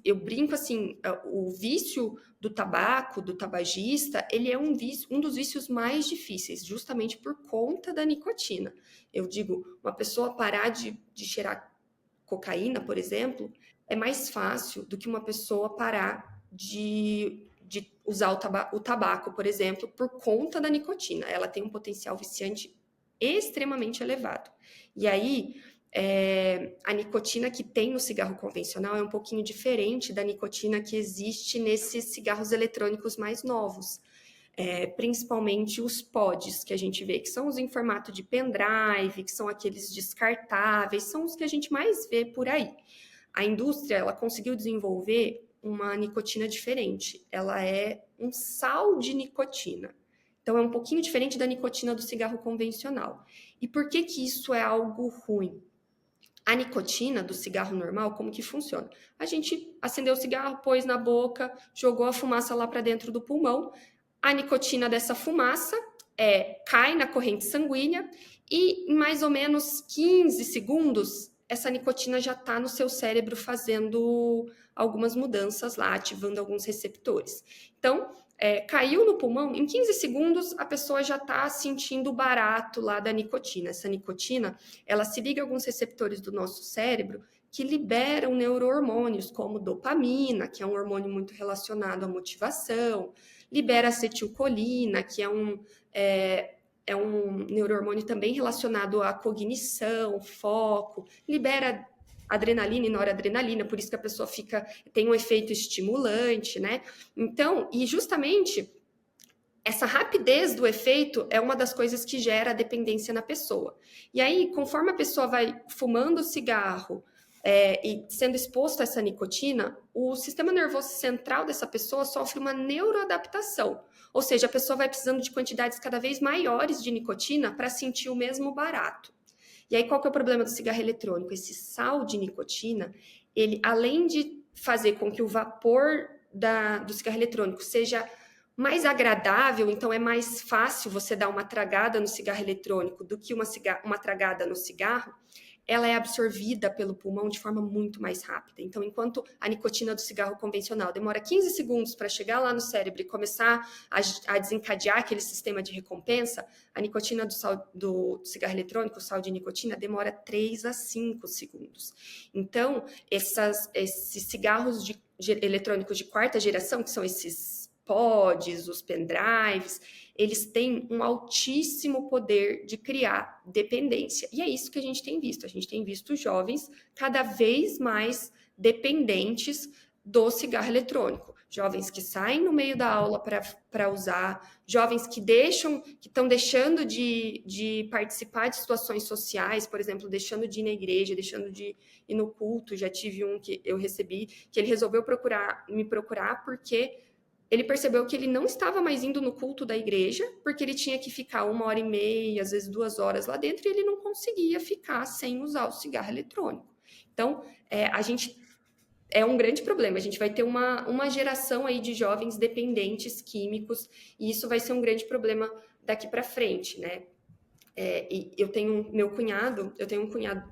Eu brinco assim, o vício do tabaco, do tabagista, ele é um dos vícios mais difíceis, justamente por conta da nicotina. Eu digo, uma pessoa parar de cheirar cocaína, por exemplo, é mais fácil do que uma pessoa parar de usar o tabaco, por exemplo, por conta da nicotina. Ela tem um potencial viciante extremamente elevado. E aí, a nicotina que tem no cigarro convencional é um pouquinho diferente da nicotina que existe nesses cigarros eletrônicos mais novos. Principalmente os pods que a gente vê, que são os em formato de pendrive, que são aqueles descartáveis, são os que a gente mais vê por aí. A indústria, ela conseguiu desenvolver uma nicotina diferente. Ela é um sal de nicotina. Então, é um pouquinho diferente da nicotina do cigarro convencional. E por que isso é algo ruim? A nicotina do cigarro normal, como que funciona? A gente acendeu o cigarro, pôs na boca, jogou a fumaça lá para dentro do pulmão. A nicotina dessa fumaça cai na corrente sanguínea e em mais ou menos 15 segundos, essa nicotina já está no seu cérebro fazendo algumas mudanças lá, ativando alguns receptores. Então, caiu no pulmão, em 15 segundos a pessoa já está sentindo o barato lá da nicotina. Essa nicotina, ela se liga a alguns receptores do nosso cérebro que liberam neurohormônios, como dopamina, que é um hormônio muito relacionado à motivação, libera acetilcolina, que é um neurohormônio também relacionado à cognição, foco, libera adrenalina e noradrenalina, por isso que a pessoa tem um efeito estimulante, né? Então, e justamente essa rapidez do efeito é uma das coisas que gera a dependência na pessoa. E aí, conforme a pessoa vai fumando cigarro e sendo exposto a essa nicotina, o sistema nervoso central dessa pessoa sofre uma neuroadaptação. Ou seja, a pessoa vai precisando de quantidades cada vez maiores de nicotina para sentir o mesmo barato. E aí, qual que é o problema do cigarro eletrônico? Esse sal de nicotina, ele, além de fazer com que o vapor do cigarro eletrônico seja mais agradável, então é mais fácil você dar uma tragada no cigarro eletrônico do que uma tragada no cigarro, ela é absorvida pelo pulmão de forma muito mais rápida. Então, enquanto a nicotina do cigarro convencional demora 15 segundos para chegar lá no cérebro e começar a desencadear aquele sistema de recompensa, a nicotina do cigarro eletrônico, o sal de nicotina, demora 3 a 5 segundos. Então, esses cigarros eletrônicos de quarta geração, que são esses pods, os pendrives, eles têm um altíssimo poder de criar dependência. E é isso que a gente tem visto. A gente tem visto jovens cada vez mais dependentes do cigarro eletrônico. Jovens que saem no meio da aula para usar, jovens que estão deixando de participar de situações sociais, por exemplo, deixando de ir na igreja, deixando de ir no culto. Já tive um que eu recebi, que ele resolveu me procurar porque ele percebeu que ele não estava mais indo no culto da igreja, porque ele tinha que ficar 1h30, às vezes 2 horas lá dentro, e ele não conseguia ficar sem usar o cigarro eletrônico. Então, é um grande problema. A gente vai ter uma geração aí de jovens dependentes químicos, e isso vai ser um grande problema daqui para frente, né? E eu tenho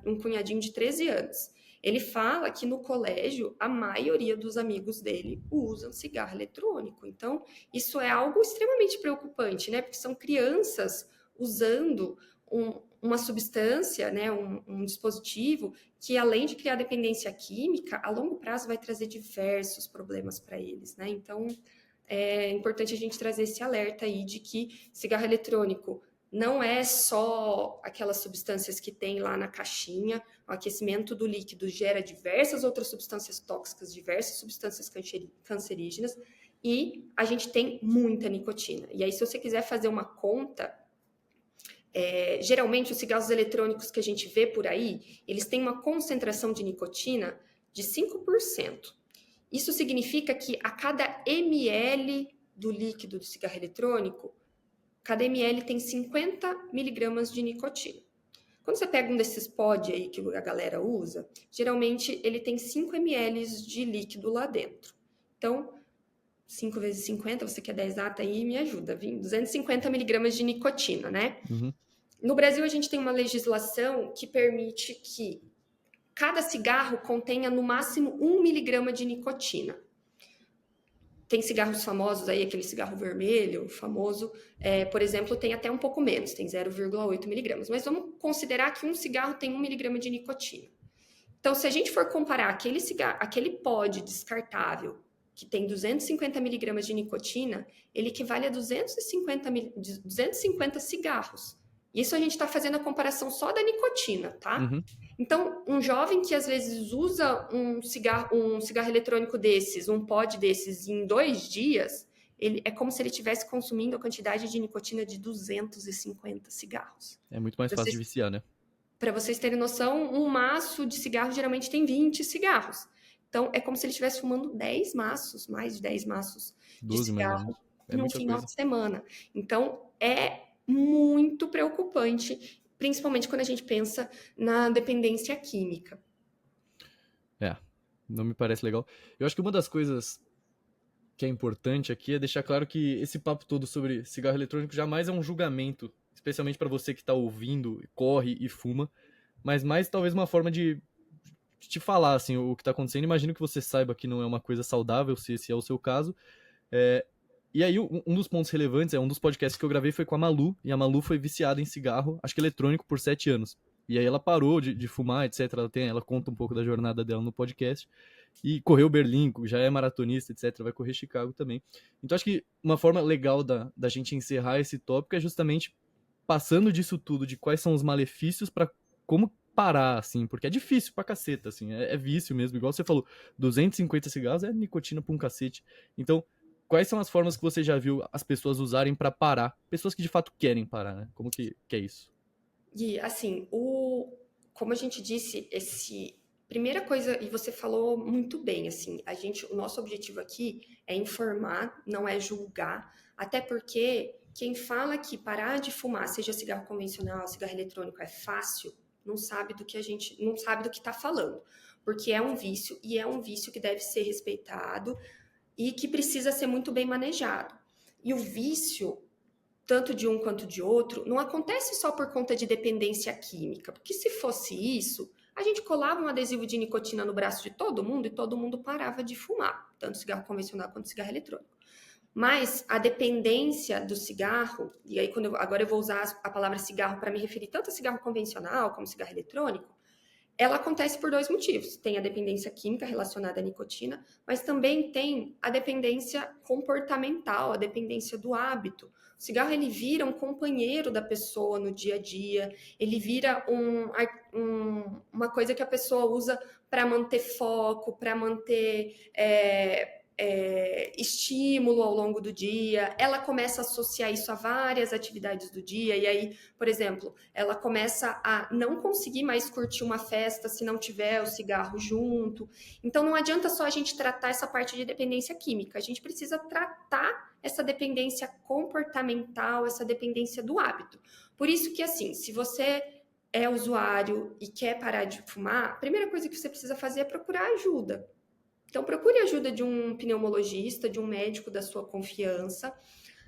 um cunhadinho de 13 anos. Ele fala que no colégio a maioria dos amigos dele usam cigarro eletrônico. Então, isso é algo extremamente preocupante, né? Porque são crianças usando uma substância, né, um dispositivo que, além de criar dependência química, a longo prazo vai trazer diversos problemas para eles, né? Então, é importante a gente trazer esse alerta aí de que cigarro eletrônico não é só aquelas substâncias que tem lá na caixinha. O aquecimento do líquido gera diversas outras substâncias tóxicas, diversas substâncias cancerígenas, e a gente tem muita nicotina. E aí, se você quiser fazer uma conta, geralmente os cigarros eletrônicos que a gente vê por aí, eles têm uma concentração de nicotina de 5%. Isso significa que a cada ml do líquido do cigarro eletrônico, cada ml tem 50 miligramas de nicotina. Quando você pega um desses pod aí que a galera usa, geralmente ele tem 5 ml de líquido lá dentro. Então, 5 vezes 50, você que é da exata aí, me ajuda, 250 miligramas de nicotina, né? Uhum. No Brasil, a gente tem uma legislação que permite que cada cigarro contenha no máximo 1 miligrama de nicotina. Tem cigarros famosos aí, aquele cigarro vermelho famoso, por exemplo, tem até um pouco menos, tem 0,8 miligramas. Mas vamos considerar que um cigarro tem 1 miligrama de nicotina. Então, se a gente for comparar aquele pod descartável que tem 250 miligramas de nicotina, ele equivale a 250 cigarros. Isso a gente está fazendo a comparação só da nicotina, tá? Uhum. Então, um jovem que às vezes usa um cigarro eletrônico desses, um pod desses, em 2 dias, é como se ele estivesse consumindo a quantidade de nicotina de 250 cigarros. É muito mais fácil de viciar, né? Para vocês terem noção, um maço de cigarro geralmente tem 20 cigarros. Então, é como se ele estivesse fumando 10 maços, mais de 10 maços de 12 mais ou cigarro menos. É no muita final coisa. de semana. Então, é muito preocupante, principalmente quando a gente pensa na dependência química. Não me parece legal. Eu acho que uma das coisas que é importante aqui é deixar claro que esse papo todo sobre cigarro eletrônico jamais é um julgamento, especialmente para você que tá ouvindo, corre e fuma, mas mais talvez uma forma de te falar assim, o que tá acontecendo. Imagino que você saiba que não é uma coisa saudável, se esse é o seu caso. E aí, um dos pontos relevantes, um dos podcasts que eu gravei foi com a Malu, e a Malu foi viciada em cigarro, acho que eletrônico, por 7 anos. E aí ela parou de fumar, etc. Ela conta um pouco da jornada dela no podcast. E correu Berlim, já é maratonista, etc. Vai correr Chicago também. Então acho que uma forma legal da gente encerrar esse tópico é justamente passando disso tudo, de quais são os malefícios para como parar, assim, porque é difícil pra caceta, assim, é vício mesmo, igual você falou, 250 cigarros é nicotina pra um cacete. Então, quais são as formas que você já viu as pessoas usarem pra parar? Pessoas que de fato querem parar, né? Como que é isso? E, assim, como a gente disse, primeira coisa, e você falou muito bem, assim, o nosso objetivo aqui é informar, não é julgar, até porque quem fala que parar de fumar, seja cigarro convencional, cigarro eletrônico, é fácil, não sabe do que está falando, porque é um vício, e é um vício que deve ser respeitado e que precisa ser muito bem manejado. E o vício, tanto de um quanto de outro, não acontece só por conta de dependência química, porque se fosse isso, a gente colava um adesivo de nicotina no braço de todo mundo e todo mundo parava de fumar, tanto cigarro convencional quanto cigarro eletrônico. Mas a dependência do cigarro, e aí agora eu vou usar a palavra cigarro para me referir tanto a cigarro convencional como cigarro eletrônico, ela acontece por 2 motivos. Tem a dependência química relacionada à nicotina, mas também tem a dependência comportamental, a dependência do hábito. O cigarro, ele vira um companheiro da pessoa no dia a dia, ele vira uma coisa que a pessoa usa para manter foco, para manter estímulo ao longo do dia. Ela começa a associar isso a várias atividades do dia, e aí, por exemplo, ela começa a não conseguir mais curtir uma festa se não tiver o cigarro junto. Então, não adianta só a gente tratar essa parte de dependência química, a gente precisa tratar essa dependência comportamental, essa dependência do hábito. Por isso que, assim, se você é usuário e quer parar de fumar, a primeira coisa que você precisa fazer é procurar ajuda. Então, procure a ajuda de um pneumologista, de um médico da sua confiança,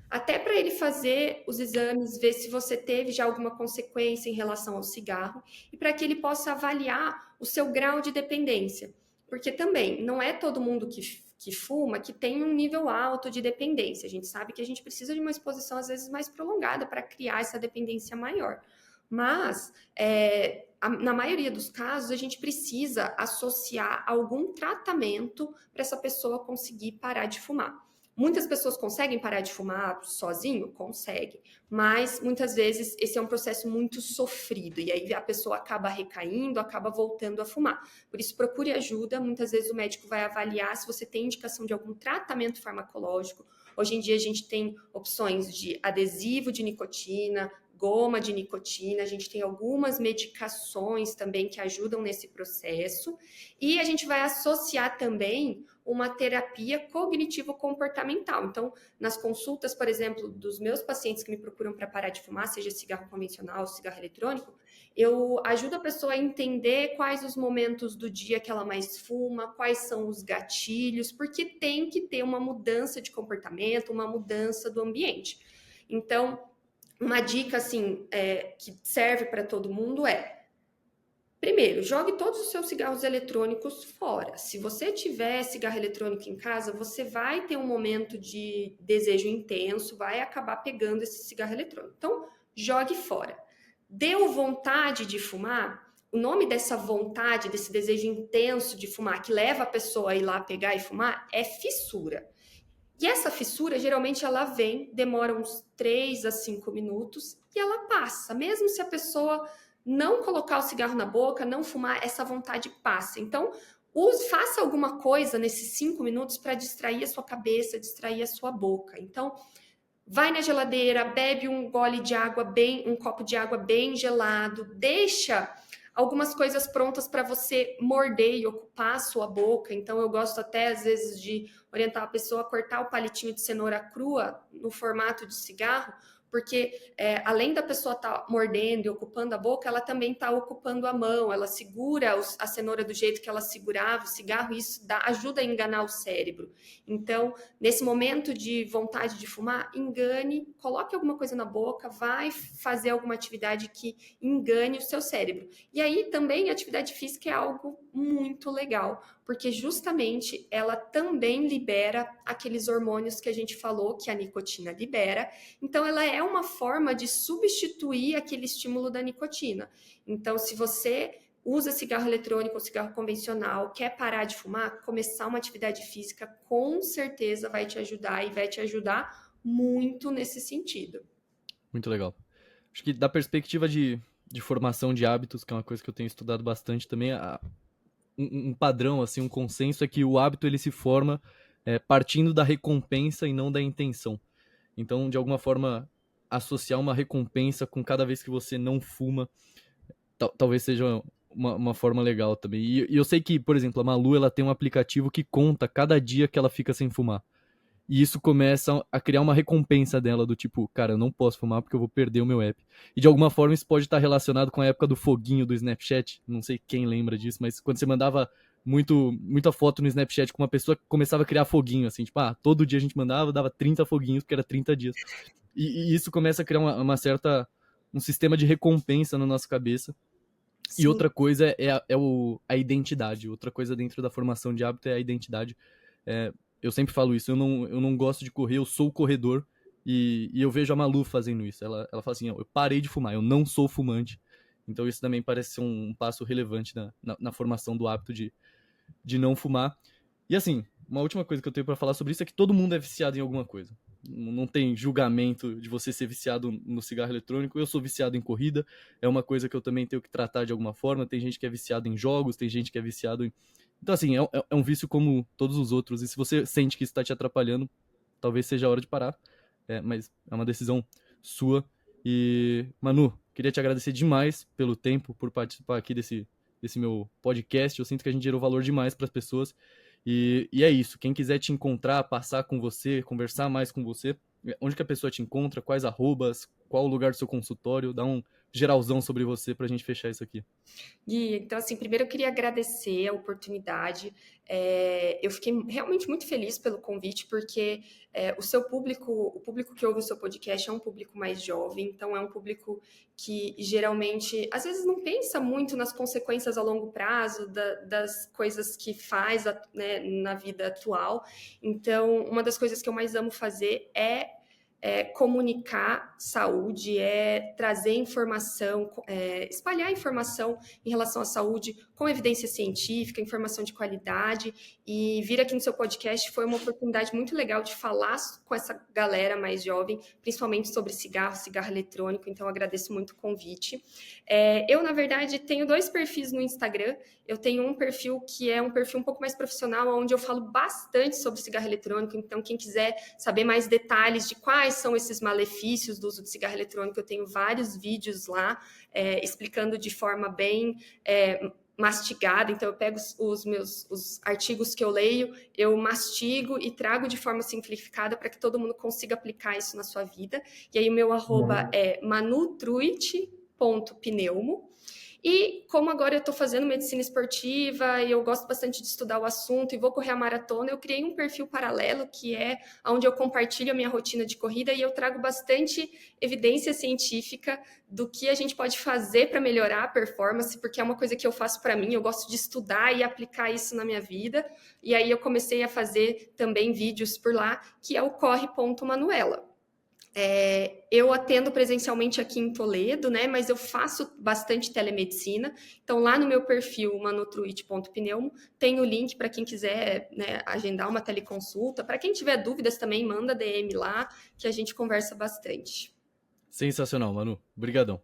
até para ele fazer os exames, ver se você teve já alguma consequência em relação ao cigarro e para que ele possa avaliar o seu grau de dependência. Porque também não é todo mundo que fuma que tem um nível alto de dependência. A gente sabe que a gente precisa de uma exposição, às vezes, mais prolongada para criar essa dependência maior. Mas, na maioria dos casos, a gente precisa associar algum tratamento para essa pessoa conseguir parar de fumar. Muitas pessoas conseguem parar de fumar sozinho? Conseguem, mas muitas vezes esse é um processo muito sofrido e aí a pessoa acaba recaindo, acaba voltando a fumar. Por isso, procure ajuda. Muitas vezes o médico vai avaliar se você tem indicação de algum tratamento farmacológico. Hoje em dia a gente tem opções de adesivo de nicotina, goma de nicotina, a gente tem algumas medicações também que ajudam nesse processo e a gente vai associar também uma terapia cognitivo-comportamental. Então, nas consultas, por exemplo, dos meus pacientes que me procuram para parar de fumar, seja cigarro convencional ou cigarro eletrônico, eu ajudo a pessoa a entender quais os momentos do dia que ela mais fuma, quais são os gatilhos, porque tem que ter uma mudança de comportamento, uma mudança do ambiente. Então, uma dica assim que serve para todo mundo primeiro, jogue todos os seus cigarros eletrônicos fora. Se você tiver cigarro eletrônico em casa, você vai ter um momento de desejo intenso, vai acabar pegando esse cigarro eletrônico. Então, jogue fora. Deu vontade de fumar? O nome dessa vontade, desse desejo intenso de fumar, que leva a pessoa a ir lá pegar e fumar, é fissura. E essa fissura, geralmente, ela demora uns 3 a 5 minutos e ela passa. Mesmo se a pessoa não colocar o cigarro na boca, não fumar, essa vontade passa. Então, faça alguma coisa nesses 5 minutos para distrair a sua cabeça, distrair a sua boca. Então, vai na geladeira, bebe um gole de água um copo de água bem gelado, deixa algumas coisas prontas para você morder e ocupar a sua boca. Então, eu gosto até, às vezes, de orientar a pessoa a cortar o palitinho de cenoura crua no formato de cigarro, porque além da pessoa estar mordendo e ocupando a boca, ela também está ocupando a mão, ela segura a cenoura do jeito que ela segurava o cigarro, e isso ajuda a enganar o cérebro. Então, nesse momento de vontade de fumar, engane, coloque alguma coisa na boca, vai fazer alguma atividade que engane o seu cérebro. E aí também a atividade física é algo muito legal, porque justamente ela também libera aqueles hormônios que a gente falou que a nicotina libera. Então, ela é uma forma de substituir aquele estímulo da nicotina. Então, se você usa cigarro eletrônico ou cigarro convencional, quer parar de fumar, começar uma atividade física com certeza vai te ajudar e vai te ajudar muito nesse sentido. Muito legal. Acho que da perspectiva de formação de hábitos, que é uma coisa que eu tenho estudado bastante também, um padrão, assim, um consenso é que o hábito ele se forma partindo da recompensa e não da intenção. Então, de alguma forma, associar uma recompensa com cada vez que você não fuma, talvez seja uma forma legal também. E eu sei que, por exemplo, a Malu ela tem um aplicativo que conta cada dia que ela fica sem fumar. E isso começa a criar uma recompensa dela, do tipo, cara, eu não posso fumar porque eu vou perder o meu app. E de alguma forma isso pode estar relacionado com a época do foguinho do Snapchat. Não sei quem lembra disso, mas quando você mandava muita foto no Snapchat com uma pessoa que começava a criar foguinho, assim, tipo, todo dia a gente mandava, dava 30 foguinhos, porque era 30 dias. E isso começa a criar um sistema de recompensa na nossa cabeça. Sim. E outra coisa é a identidade. Outra coisa dentro da formação de hábito é a identidade. Eu sempre falo isso, eu não gosto de correr, eu sou corredor. E eu vejo a Malu fazendo isso. Ela fala assim, eu parei de fumar, eu não sou fumante. Então isso também parece ser um passo relevante na formação do hábito de não fumar. E assim, uma última coisa que eu tenho pra falar sobre isso é que todo mundo é viciado em alguma coisa. Não tem julgamento de você ser viciado no cigarro eletrônico. Eu sou viciado em corrida, é uma coisa que eu também tenho que tratar de alguma forma. Tem gente que é viciado em jogos, tem gente que é viciado em... Então assim, é um vício como todos os outros. E se você sente que isso tá te atrapalhando, talvez seja a hora de parar. Mas é uma decisão sua. E, Manu, queria te agradecer demais pelo tempo, por participar aqui desse meu podcast. Eu sinto que a gente gerou valor demais para as pessoas. E é isso. Quem quiser te encontrar, passar com você, conversar mais com você, onde que a pessoa te encontra, quais arrobas, qual o lugar do seu consultório, dá um geralzão sobre você pra gente fechar isso aqui. Gui, então assim, primeiro eu queria agradecer a oportunidade. Eu fiquei realmente muito feliz pelo convite, porque o público que ouve o seu podcast é um público mais jovem, então é um público que geralmente, às vezes, não pensa muito nas consequências a longo prazo das coisas que faz, né, na vida atual. Então, uma das coisas que eu mais amo fazer é é comunicar saúde, é trazer informação, espalhar informação em relação à saúde com evidência científica, informação de qualidade, e vir aqui no seu podcast foi uma oportunidade muito legal de falar com essa galera mais jovem, principalmente sobre cigarro eletrônico, então eu agradeço muito o convite. Eu, na verdade, tenho 2 perfis no Instagram. Eu tenho um perfil que é um perfil um pouco mais profissional, onde eu falo bastante sobre cigarro eletrônico, então quem quiser saber mais detalhes de quais são esses malefícios do uso de cigarro eletrônico, eu tenho vários vídeos lá, explicando de forma bem mastigada. Então eu pego os artigos que eu leio, eu mastigo e trago de forma simplificada para que todo mundo consiga aplicar isso na sua vida. E aí o meu arroba é manutruit.pneumo. E como agora eu estou fazendo medicina esportiva e eu gosto bastante de estudar o assunto e vou correr a maratona, eu criei um perfil paralelo que é onde eu compartilho a minha rotina de corrida e eu trago bastante evidência científica do que a gente pode fazer para melhorar a performance, porque é uma coisa que eu faço para mim, eu gosto de estudar e aplicar isso na minha vida. E aí eu comecei a fazer também vídeos por lá, que é o corre.manuela. Eu atendo presencialmente aqui em Toledo, né? Mas eu faço bastante telemedicina. Então, lá no meu perfil, manutruit.pneumo, tem o link para quem quiser, né, agendar uma teleconsulta. Para quem tiver dúvidas também, manda DM lá, que a gente conversa bastante. Sensacional, Manu. Obrigadão.